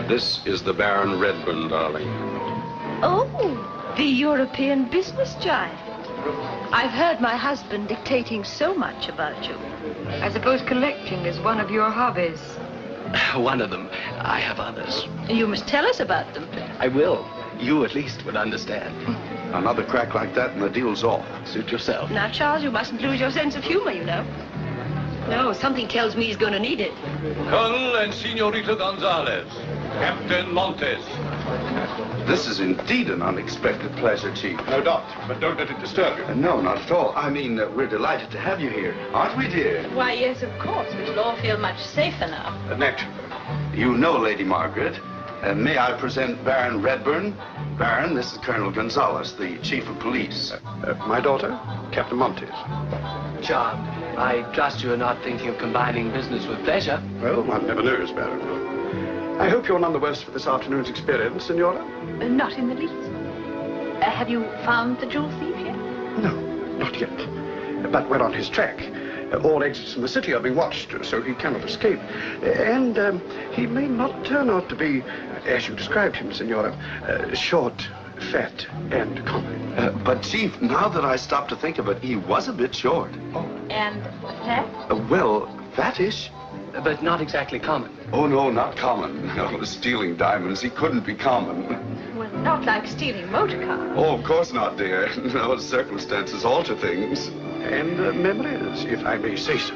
This is the Baron Redburn, darling. Oh, the European business giant. I've heard my husband dictating so much about you. I suppose collecting is one of your hobbies. One of them. I have others. You must tell us about them. I will. You at least would understand. Another crack like that and the deal's off. Suit yourself. Now, Charles, you mustn't lose your sense of humor, you know. No, something tells me he's going to need it. Colonel and Senorita Gonzalez. Captain Montes. This is indeed an unexpected pleasure, Chief. No doubt, but don't let it disturb you. No, not at all. I mean, we're delighted to have you here. Aren't we, dear? Why, yes, of course. We shall all feel much safer now. Naturally. You know Lady Margaret. May I present Baron Redburn? Baron, this is Colonel Gonzalez, the Chief of Police. My daughter, Captain Montes. Charmed. I trust you're not thinking of combining business with pleasure. Well, one never knows, Baron. I hope you're none the worse for this afternoon's experience, Senora. Not in the least. Have you found the jewel thief yet? No, not yet. But we're on his track. All exits from the city are being watched, so he cannot escape. And he may not turn out to be, as you described him, Senora, short, fat, and common. But, Chief, now that I stop to think of it, he was a bit short. Oh. And fat? Well, fattish. But not exactly common. Oh, no, not common. No, stealing diamonds, he couldn't be common. Well, not like stealing motor cars. Oh, of course not, dear. No, circumstances alter things. And memories, if I may say so.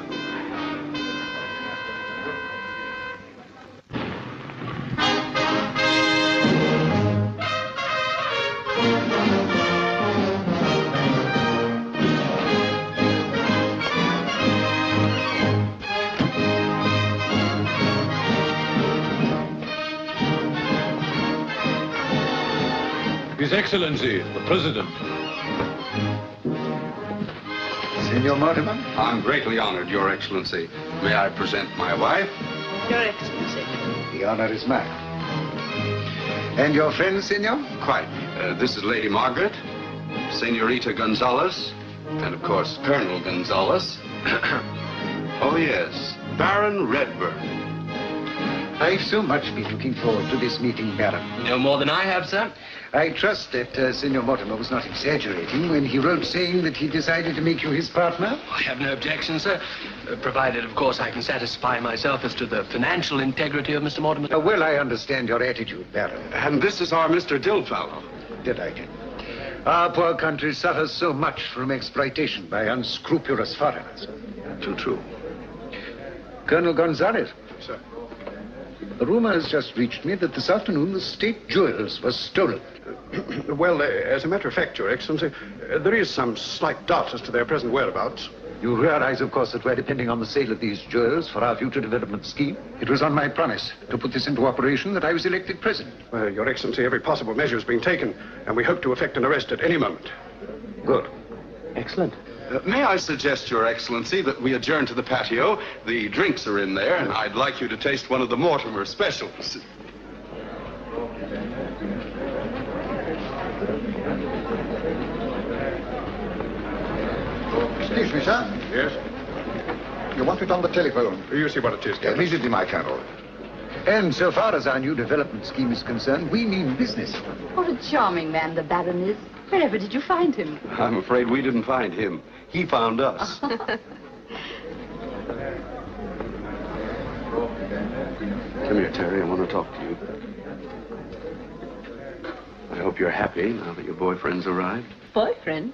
His Excellency, the President. Senor Mortimer? I'm greatly honored, Your Excellency. May I present my wife? Your Excellency. The honor is mine. And your friend, Senor? Quite. This is Lady Margaret, Senorita Gonzalez, and of course, Colonel Gonzalez. Oh, yes, Baron Redburn. I've so much been looking forward to this meeting, Baron. No more than I have, sir. I trust that Senor Mortimer was not exaggerating when he wrote saying that he decided to make you his partner. I have no objection, sir. Provided, of course, I can satisfy myself as to the financial integrity of Mr. Mortimer. Well, I understand your attitude, Baron. And this is our Mr. Dillfellow. Delighted. Our poor country suffers so much from exploitation by unscrupulous foreigners. Too true. Colonel Gonzalez. Sir. A rumor has just reached me that this afternoon the state jewels were stolen. Well, as a matter of fact, Your Excellency, there is some slight doubt as to their present whereabouts. You realize, of course, that we're depending on the sale of these jewels for our future development scheme. It was on my promise to put this into operation that I was elected president. Well, Your Excellency, every possible measure is being taken, and we hope to effect an arrest at any moment. Good. Excellent. May I suggest, Your Excellency, that we adjourn to the patio? The drinks are in there, and I'd like you to taste one of the Mortimer specials. Excuse me, sir. Yes? You want it on the telephone? You see what it is, Captain. Immediately, my colonel. And so far as our new development scheme is concerned, we mean business. What a charming man the Baron is. Wherever did you find him? I'm afraid we didn't find him. He found us. Come here, Terry. I want to talk to you. I hope you're happy now that your boyfriend's arrived. Boyfriend?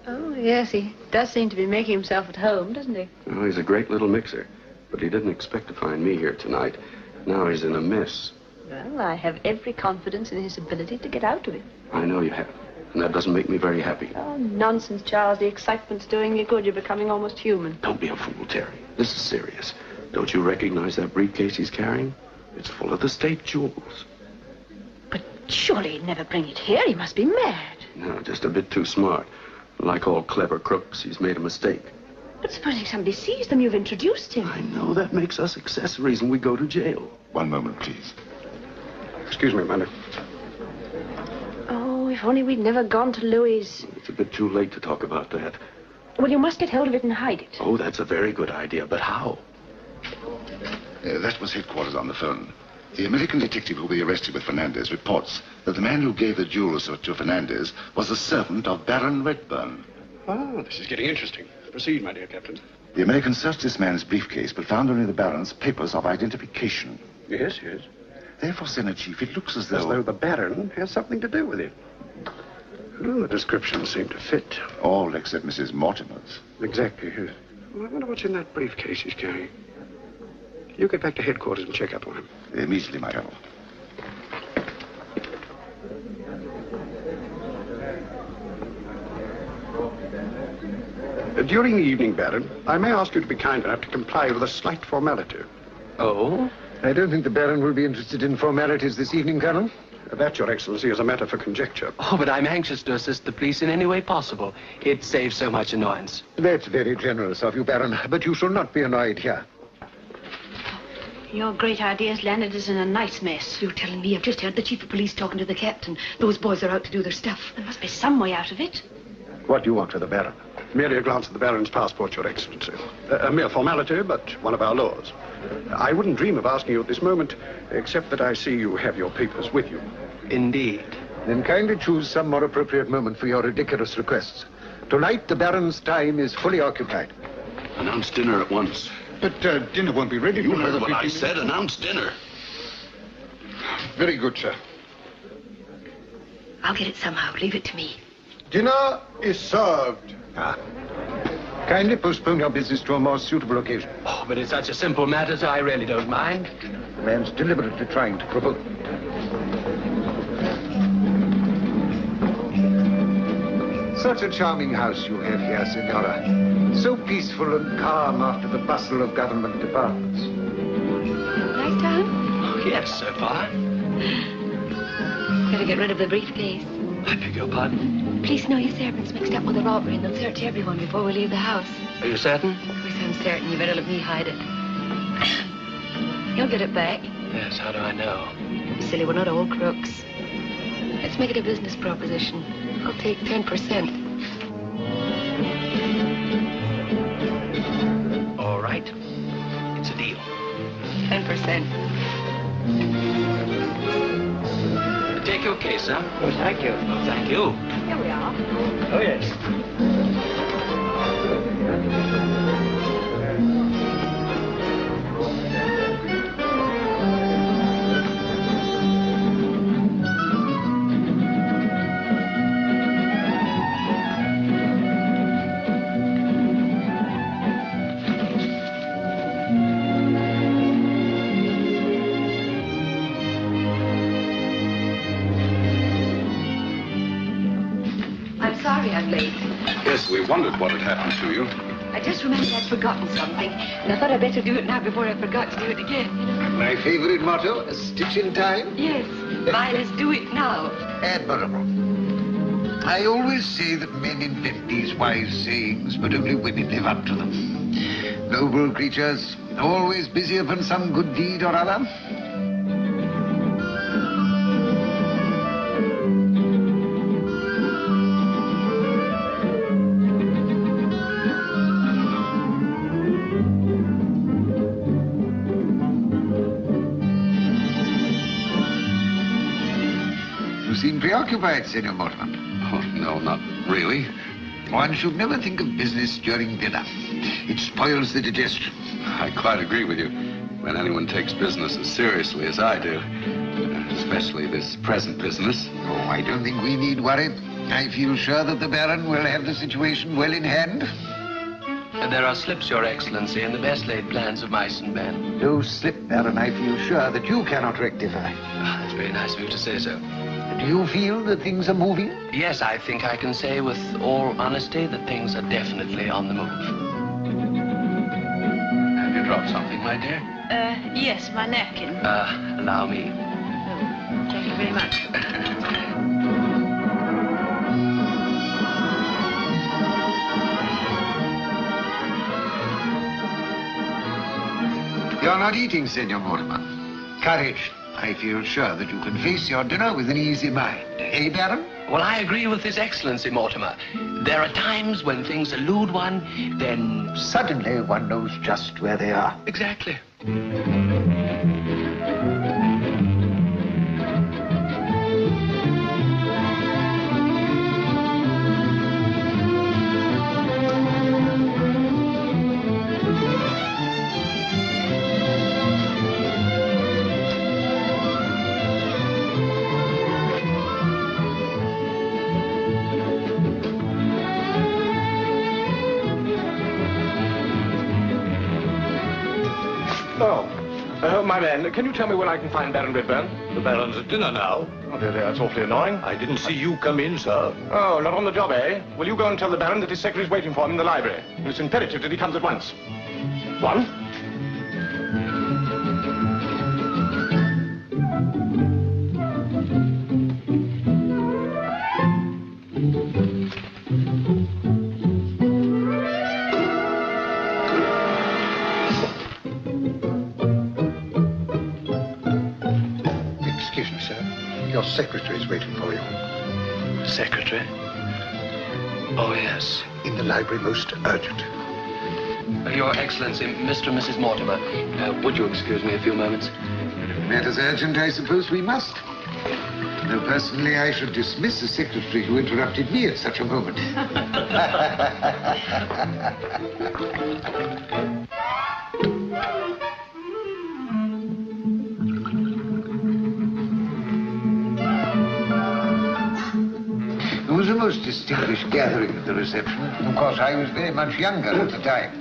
Oh, yes, he does seem to be making himself at home, doesn't he? Oh, he's a great little mixer. But he didn't expect to find me here tonight. Now he's in a mess. Well, I have every confidence in his ability to get out of it. I know you have. And that doesn't make me very happy. Oh, nonsense, Charles. The excitement's doing you good. You're becoming almost human. Don't be a fool, Terry. This is serious. Don't you recognize that briefcase he's carrying? It's full of the state jewels. But surely he'd never bring it here. He must be mad. No, just a bit too smart. Like all clever crooks, he's made a mistake. But supposing somebody sees them, you've introduced him. I know that makes us accessories and we go to jail. One moment, please. Excuse me, Manny. Oh, if only we'd never gone to Louis'. It's a bit too late to talk about that. Well, you must get hold of it and hide it. Oh, that's a very good idea, but how? That was headquarters on the phone. The American detective who we arrested with Fernandez reports that the man who gave the jewels to Fernandez was the servant of Baron Redburn. Oh, this is getting interesting. Proceed, my dear Captain. The Americans searched this man's briefcase, but found only the Baron's papers of identification. Yes, yes. Therefore, Senate Chief, it looks as though... As though the Baron has something to do with it. Oh, the descriptions seem to fit. All except Mrs. Mortimer's. Exactly, yes. Well, I wonder what's in that briefcase he's carrying. You get back to headquarters and check up on him. Immediately, my colonel. During the evening, Baron, I may ask you to be kind enough to comply with a slight formality. Oh? I don't think the Baron will be interested in formalities this evening, Colonel. That, Your Excellency, is a matter for conjecture. Oh, but I'm anxious to assist the police in any way possible. It saves so much annoyance. That's very generous of you, Baron, but you shall not be annoyed here. Your great idea's landed us in a nice mess. You're telling me I've just heard the chief of police talking to the captain. Those boys are out to do their stuff. There must be some way out of it. What do you want with the Baron? Merely a glance at the Baron's passport, Your Excellency. A mere formality, but one of our laws. I wouldn't dream of asking you at this moment, except that I see you have your papers with you. Indeed. Then kindly choose some more appropriate moment for your ridiculous requests. Tonight, the Baron's time is fully occupied. Announce dinner at once. But dinner won't be ready You for heard another what I 15 said. minutes. Announce dinner. Very good, sir. I'll get it somehow. Leave it to me. Dinner is served. Kindly postpone your business to a more suitable occasion. Oh, but it's such a simple matter, so I really don't mind. The man's deliberately trying to provoke. Such a charming house you have here, Senora. So peaceful and calm after the bustle of government departments. Nice time? Oh, yes, so far. Better get rid of the briefcase. I beg your pardon? Police know your servant's mixed up with the robbery, and they'll search everyone before we leave the house. Are you certain? Of course I'm certain. You better let me hide it. You'll get it back. Yes, how do I know? Silly, we're not all crooks. Let's make it a business proposition. I'll take 10%. All right. It's a deal. 10%. Take your case, huh? Oh, thank you. Oh, thank you. Here we are. Oh, yes. I'm late. Yes, we wondered what had happened to you. I just remembered I'd forgotten something, and I thought I'd better do it now before I forgot to do it again, you know? My favorite motto, a stitch in time? Yes. Mine is do it now. Admirable. I always say that men invent these wise sayings, but only women live up to them. Noble creatures, always busy upon some good deed or other. You seem preoccupied, Senor Mortimer. Oh, no, not really. One should never think of business during dinner. It spoils the digestion. I quite agree with you. When anyone takes business as seriously as I do, especially this present business. Oh, I don't think we need worry. I feel sure that the Baron will have the situation well in hand. There are slips, Your Excellency, in the best laid plans of mice and men. No slip, Baron, I feel sure that you cannot rectify. It's very nice of you to say so. Do you feel that things are moving? Yes, I think I can say with all honesty that things are definitely on the move. Have you dropped something, my dear? Yes, my napkin. Allow me. Oh, thank you very much. You're not eating, Senor Mortimer. Courage. I feel sure that you can face your dinner with an easy mind. Eh, Baron? Well, I agree with His Excellency, Mortimer. There are times when things elude one, then... Suddenly one knows just where they are. Exactly. My man, can you tell me when I can find Baron Redburn? The Baron's at dinner now. Oh, dear, that's awfully annoying. I didn't see you come in, sir. Oh, not on the job, eh? Will you go and tell the Baron that his secretary's waiting for him in the library? And it's imperative that he comes at once. One. Your secretary is waiting for you. Secretary? Oh, yes. In the library, most urgent. Your Excellency, Mr. and Mrs. Mortimer, would you excuse me a few moments? Matters urgent, I suppose we must. Though personally, I should dismiss the secretary who interrupted me at such a moment. It was a most distinguished gathering at the reception. Of course, I was very much younger at the time.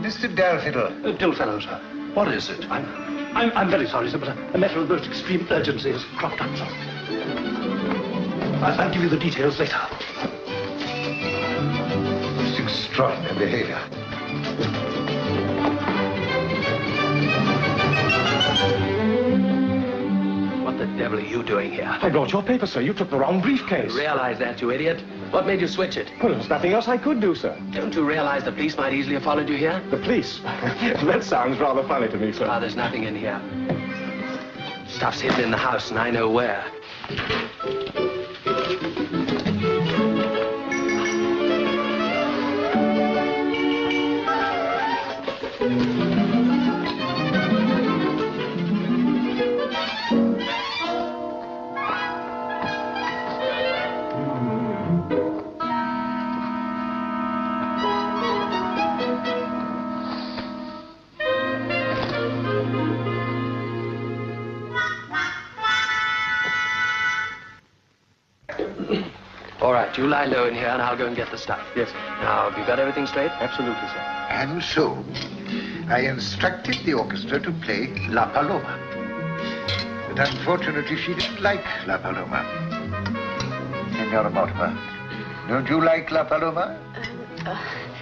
Mr. Dalfiddle. Dillfellow, sir. What is it? I'm very sorry, sir, but a matter of most extreme urgency has cropped up, sir. I'll give you the details later. Most extraordinary behavior. What the devil are you doing here? I brought your paper, sir. You took the wrong briefcase. You realize that, you idiot? What made you switch it? Well, there's nothing else I could do, sir. Don't you realize the police might easily have followed you here? The police? That sounds rather funny to me, sir. Ah, there's nothing in here. Stuff's hidden in the house, and I know where. All right, you lie low in here, and I'll go and get the stuff. Yes. Now, have you got everything straight? Absolutely, sir. And so, I instructed the orchestra to play La Paloma. But unfortunately, she didn't like La Paloma. Senora Mortimer, don't you like La Paloma?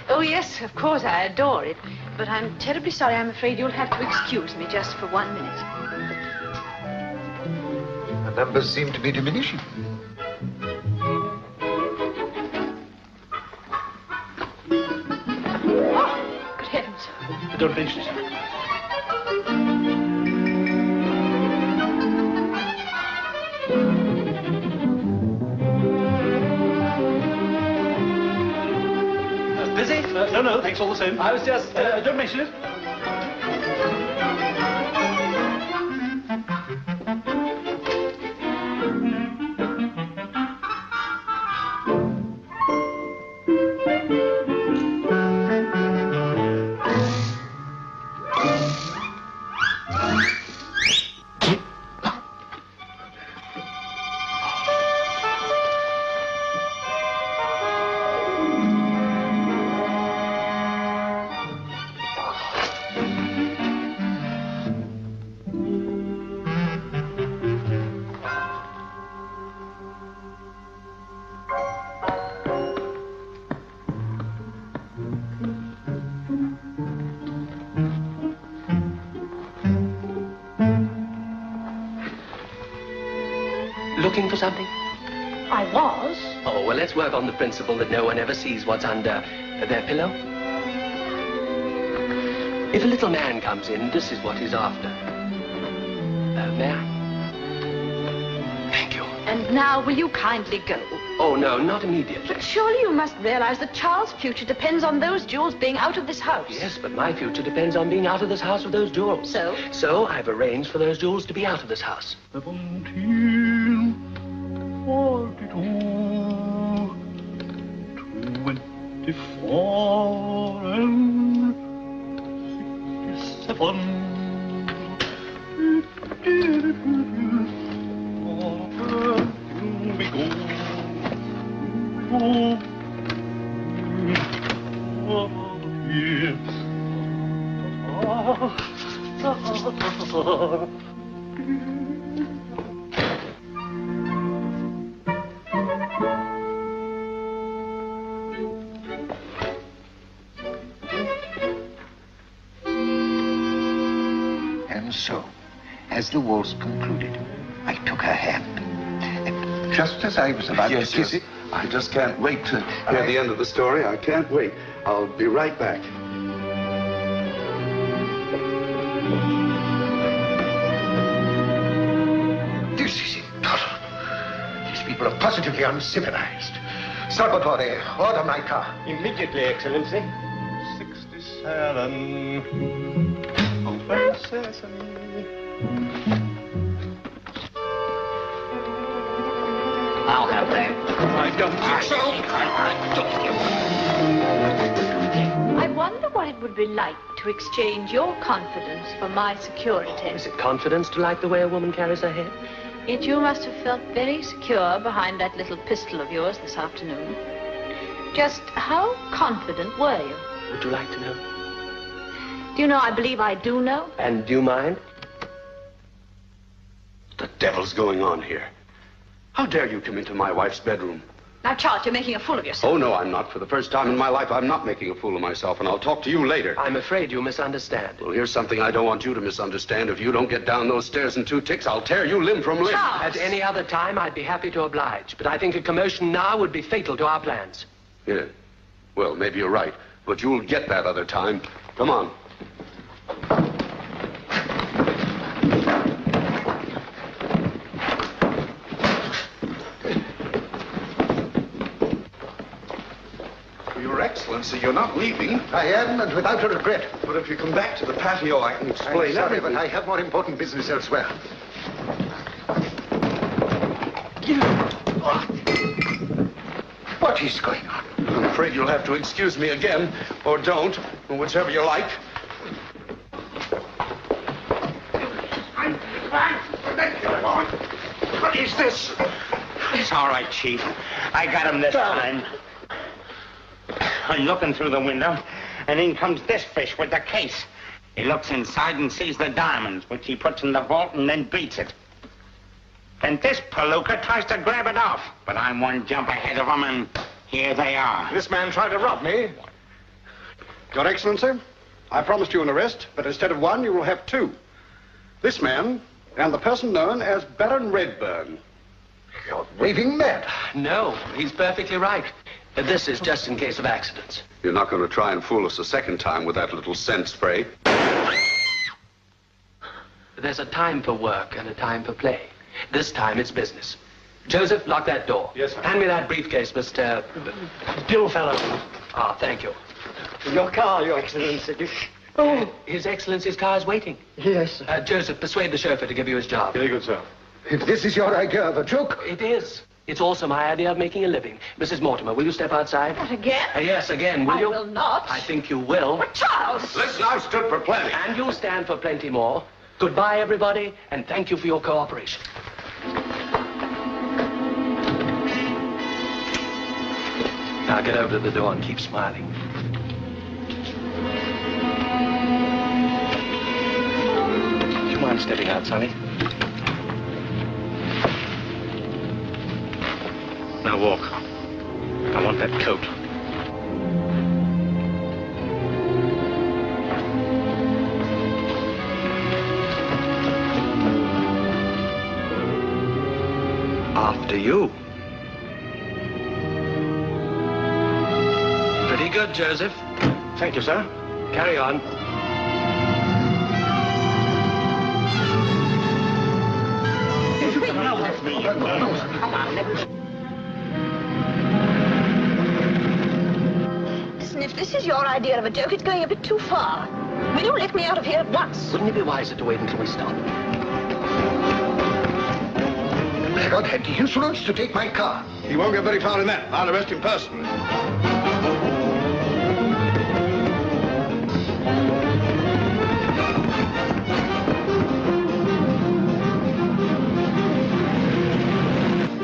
Oh, yes, of course, I adore it. But I'm terribly sorry. I'm afraid you'll have to excuse me just for 1 minute. The numbers seem to be diminishing. Don't mention it. Busy? No, thanks all the same. I was just... don't mention it. Looking for something? I was. Oh, well, let's work on the principle that no one ever sees what's under their pillow. If a little man comes in, this is what he's after. May I? Thank you. And now, will you kindly go? Oh, no, not immediately. But surely you must realize that Charles' future depends on those jewels being out of this house. Yes, but my future depends on being out of this house with those jewels. So? So I've arranged for those jewels to be out of this house. 17, 42, 24, and 67. We go. And so, as the waltz concluded, I took her hand. And just as I was about to kiss it, I just can't wait to hear the end of the story. I can't wait. I'll be right back. This is intolerable. These people are positively uncivilized. Salvatore, order my car. Immediately, Excellency. 67. Open sesame. I'll have that. I don't think so. I wonder what it would be like to exchange your confidence for my security. Is it confidence to like the way a woman carries her head? Yet you must have felt very secure behind that little pistol of yours this afternoon. Just how confident were you? Would you like to know? Do you know, I believe I do know. And do you mind? What the devil's going on here? How dare you come into my wife's bedroom? Now, Charles, you're making a fool of yourself. Oh, no, I'm not. For the first time in my life, I'm not making a fool of myself, and I'll talk to you later. I'm afraid you misunderstand. Well, here's something I don't want you to misunderstand. If you don't get down those stairs in 2 ticks, I'll tear you limb from limb. At any other time, I'd be happy to oblige. But I think a commotion now would be fatal to our plans. Yeah. Well, maybe you're right. But you'll get that other time. Come on. Your Excellency, you're not leaving. I am, and without a regret. But if you come back to the patio, I can explain I'm sorry, everything. but I have more important business elsewhere. What is going on? I'm afraid you'll have to excuse me again, or don't, or whichever you like. What is this? It's all right, Chief. I got him this time. I'm looking through the window, and in comes this fish with the case. He looks inside and sees the diamonds, which he puts in the vault and then beats it. And this palooka tries to grab it off, but I'm one jump ahead of him, and here they are. This man tried to rob me. Your Excellency, I promised you an arrest, but instead of one, you will have 2. This man and the person known as Baron Redburn. You're raving mad. No, he's perfectly right. This is just in case of accidents. You're not going to try and fool us a second time with that little scent spray. There's a time for work and a time for play. This time it's business. Joseph, lock that door. Yes, sir. Hand me that briefcase, Mr. Dillfellow. Ah, thank you. Your car, Your Excellency. Oh, His Excellency's car is waiting. Yes, sir. Joseph, persuade the chauffeur to give you his job. Very good, sir. If this is your idea of a joke... It is. It's also my idea of making a living. Mrs. Mortimer, will you step outside? What, again? Yes, again, will you? I will not. I think you will. But Charles! Listen, I've stood for plenty. And you'll stand for plenty more. Goodbye, everybody, and thank you for your cooperation. Now get over to the door and keep smiling. Do you mind stepping out, Sonny? Now walk. I want that coat. After you. Pretty good, Joseph. Thank you, sir. Carry on. Listen, if this is your idea of a joke, it's going a bit too far. Will you let me out of here at once? Wouldn't it be wiser to wait until we stop? God had the insolence to take my car. He won't get very far in that. I'll arrest him personally.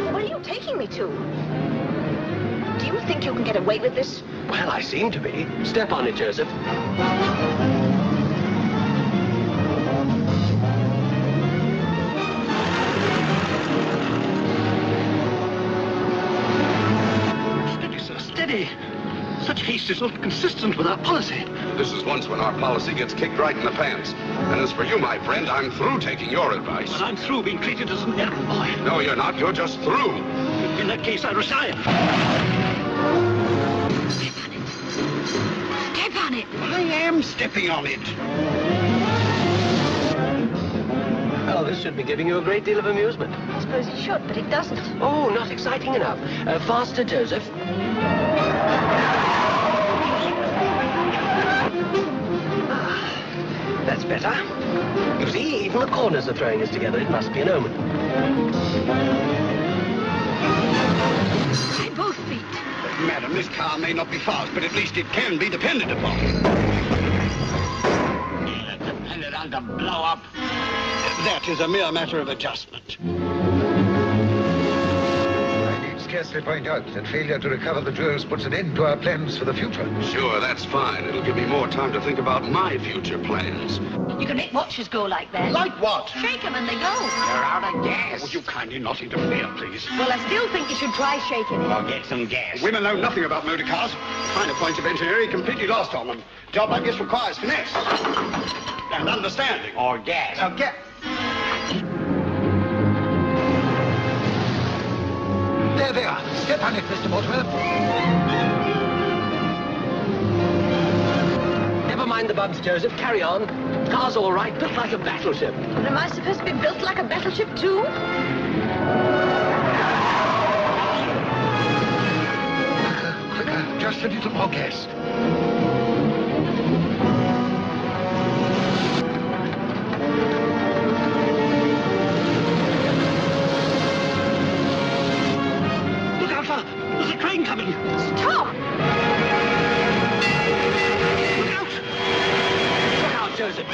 Where are you taking me to? Do you think you can get away with this? Well, I seem to be. Step on it, Joseph. Steady, sir, steady. Such haste is not consistent with our policy. This is once when our policy gets kicked right in the pants. And as for you, my friend, I'm through taking your advice. But I'm through being treated as an errand boy. No, you're not. You're just through. In that case, I resign. Step on it. I am stepping on it. Well, this should be giving you a great deal of amusement. I suppose it should, but it doesn't. Oh, not exciting enough. Faster, Joseph. That's better. You see, even the corners are throwing us together. It must be an omen. Try both feet. Madam, this car may not be fast, but at least it can be depended upon. Depended on to blow up. That is a mere matter of adjustment. I need scarcely point out that failure to recover the jewels puts an end to our plans for the future. Sure, that's fine. It'll give me more time to think about my future plans. You can make watches go like that. Like what? Shake them and they go. You're out of gas. Would you kindly not interfere, please? Well, I still think you should try shaking it. Or get some gas. Women know nothing about motor cars. Finer points of engineering completely lost on them. Job like this requires finesse. And understanding. Or gas. Now get... There they are. Step on it, Mr. Mortimer. Never mind the bumps, Joseph. Carry on. Car's all right. Built like a battleship. But am I supposed to be built like a battleship, too? Quicker. Just a little more gas. Look out, sir. There's a train coming. Stop! Look out. Look out, Joseph.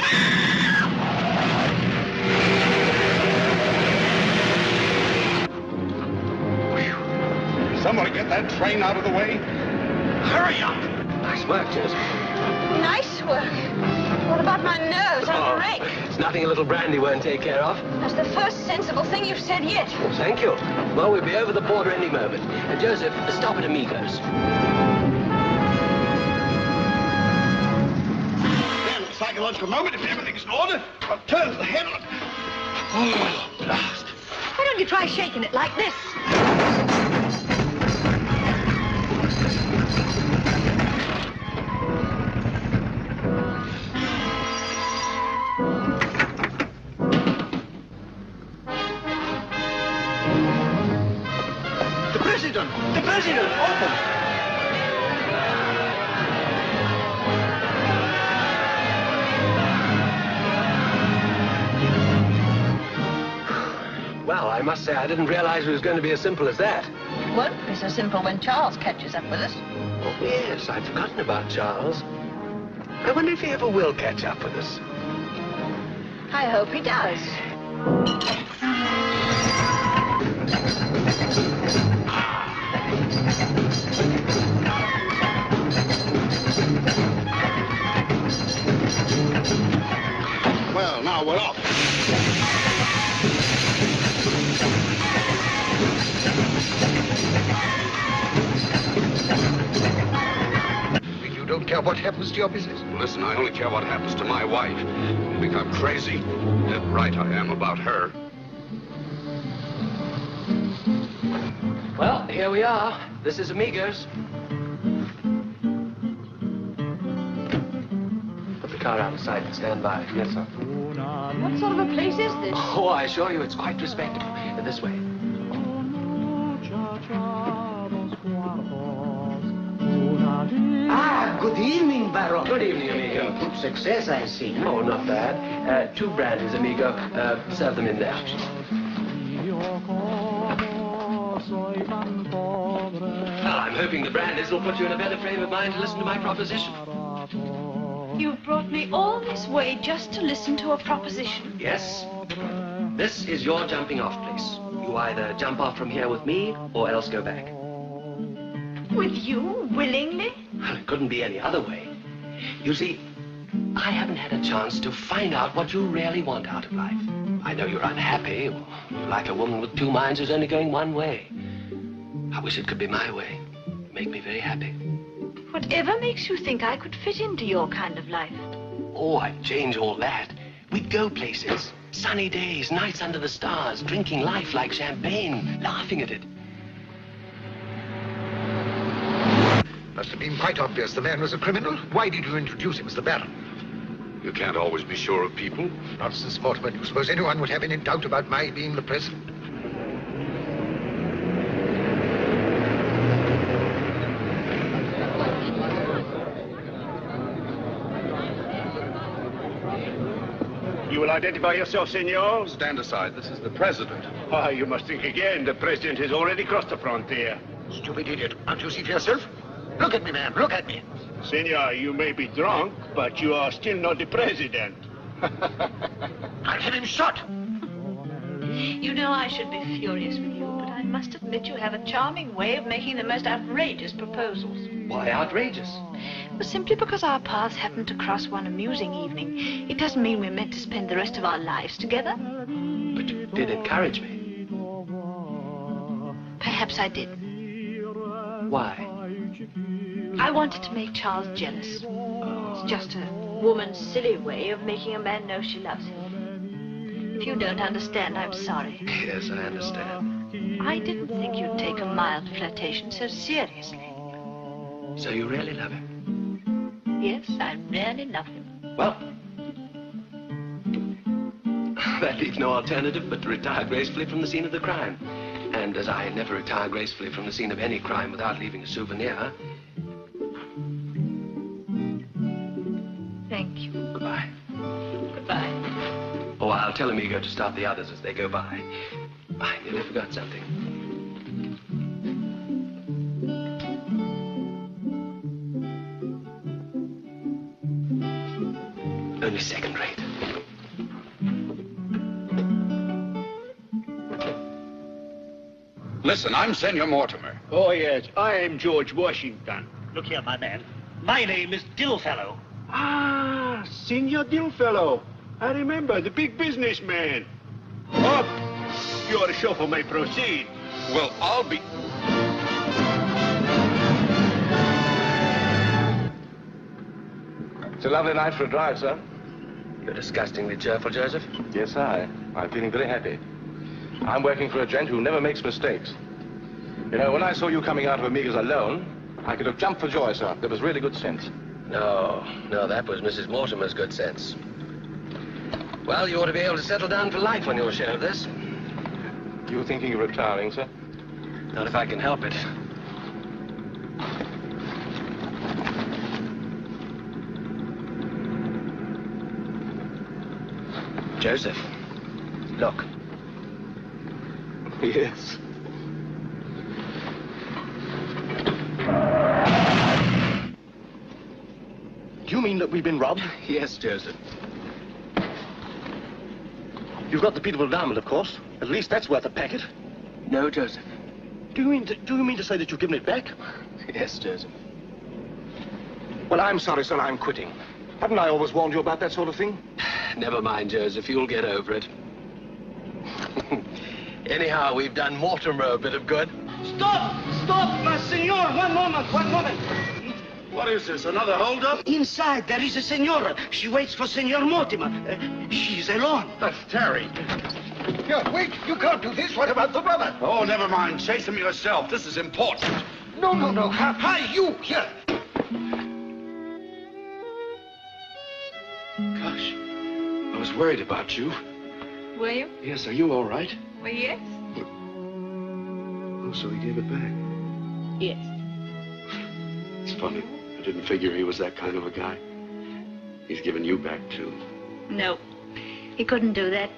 Somebody get that train out of the way. Hurry up. Nice work, Joseph. Nice work. What about my nerves? I'm wrecked. It's nothing a little brandy won't take care of. That's the first sensible thing you've said yet. Well, thank you. Well, we'll be over the border any moment. Joseph, stop at Amigos. Then, at the psychological moment, if everything's in order, I'll turn to the head. Oh, blast. Why don't you try shaking it like this? must say I didn't realize it was going to be as simple as that. Won't be so simple when Charles catches up with us. Oh, yes, I'd forgotten about Charles. I wonder if he ever will catch up with us. I hope he does. Well, now we're off. You don't care what happens to your business? Listen, I only care what happens to my wife. I think I'm crazy. Dead right I am about her. Well, here we are. This is Amigos. Put the car out of sight and stand by. Yes, sir. What sort of a place is this? Oh, I assure you it's quite respectable. This way. Ah, good evening, Baron. Good evening, amigo. Good success, I see. Oh, not bad. 2 brandies, amigo. Serve them in there. Well, I'm hoping the brandies will put you in a better frame of mind to listen to my proposition. You've brought me all this way just to listen to a proposition. Yes. This is your jumping off place. You either jump off from here with me or else go back. With you, willingly? Well, it couldn't be any other way. You see, I haven't had a chance to find out what you really want out of life. I know you're unhappy. You're like a woman with 2 minds who's only going one way. I wish it could be my way. It'd make me very happy. Whatever makes you think I could fit into your kind of life? Oh, I'd change all that. We'd go places. Sunny days, nights under the stars, drinking life like champagne, laughing at it. Must have been quite obvious the man was a criminal. Why did you introduce him as the Baron? You can't always be sure of people. Nonsense, Mortimer. Do you suppose anyone would have any doubt about my being the president? You will identify yourself, senor? Stand aside. This is the president. Ah, you must think again. The president has already crossed the frontier. Stupid idiot. Can't you see for yourself? Look at me, man. Look at me. Senor, you may be drunk, but you are still not the president. I'll have him shot. You know I should be furious with you, but I must admit you have a charming way of making the most outrageous proposals. Why outrageous? Well, simply because our paths happened to cross one amusing evening, it doesn't mean we're meant to spend the rest of our lives together. But you did encourage me. Perhaps I did. Why? I wanted to make Charles jealous. It's just a woman's silly way of making a man know she loves him. If you don't understand, I'm sorry. Yes, I understand. I didn't think you'd take a mild flirtation so seriously. So you really love him? Yes, I really love him. Well, that leaves no alternative but to retire gracefully from the scene of the crime. And as I never retire gracefully from the scene of any crime without leaving a souvenir... Thank you. Goodbye. Goodbye. Oh, I'll tell Amigo to stop the others as they go by. I nearly forgot something. Only second rate. Listen, I'm Senor Mortimer. Oh, yes, I am George Washington. Look here, my man. My name is Dillfellow. Ah, Senor Dillfellow. I remember, the big businessman. Up! Your chauffeur may proceed. Well, I'll be... It's a lovely night for a drive, sir. You're disgustingly cheerful, Joseph. Yes, I'm feeling very happy. I'm working for a gent who never makes mistakes. You know, when I saw you coming out of Amiga's alone, I could have jumped for joy, sir. There was really good sense. No, that was Mrs. Mortimer's good sense. Well, you ought to be able to settle down for life on your share of this. You thinking of retiring, sir? Not if I can help it. Joseph, look. Yes. Do you mean that we've been robbed? Yes, Joseph. You've got the Peterville Diamond, of course. At least that's worth a packet. No, Joseph. Do you mean to say that you've given it back? Yes, Joseph. Well, I'm sorry, sir. I'm quitting. Haven't I always warned you about that sort of thing? Never mind, Joseph. You'll get over it. Anyhow, we've done Mortimer a bit of good. Stop! Stop, my senor! One moment, one moment. What is this, another holdup? Inside, there is a senora. She waits for Senor Mortimer. She's alone. That's Terry. Here, wait. You can't do this. What about the brother? Oh, never mind. Chase him yourself. This is important. No. Hi, you. Here. Gosh, I was worried about you. Were you? Yes, are you all right? Well, yes. Oh, so he gave it back. Yes. It's funny. I didn't figure he was that kind of a guy. He's given you back, too. No, he couldn't do that.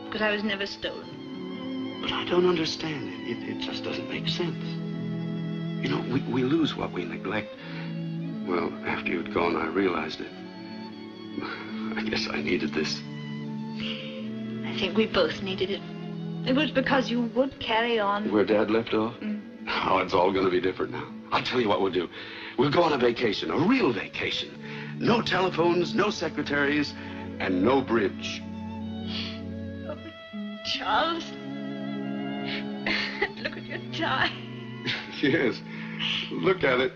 Because I was never stolen. But I don't understand it. It just doesn't make sense. You know, we lose what we neglect. Well, after you'd gone, I realized it. I guess I needed this. I think we both needed it. It was because you would carry on. Where Dad left off? Oh, it's all going to be different now. I'll tell you what we'll do. We'll go on a vacation, a real vacation. No telephones, no secretaries, and no bridge. Oh, Charles. Look at your tie. Yes. Look at it.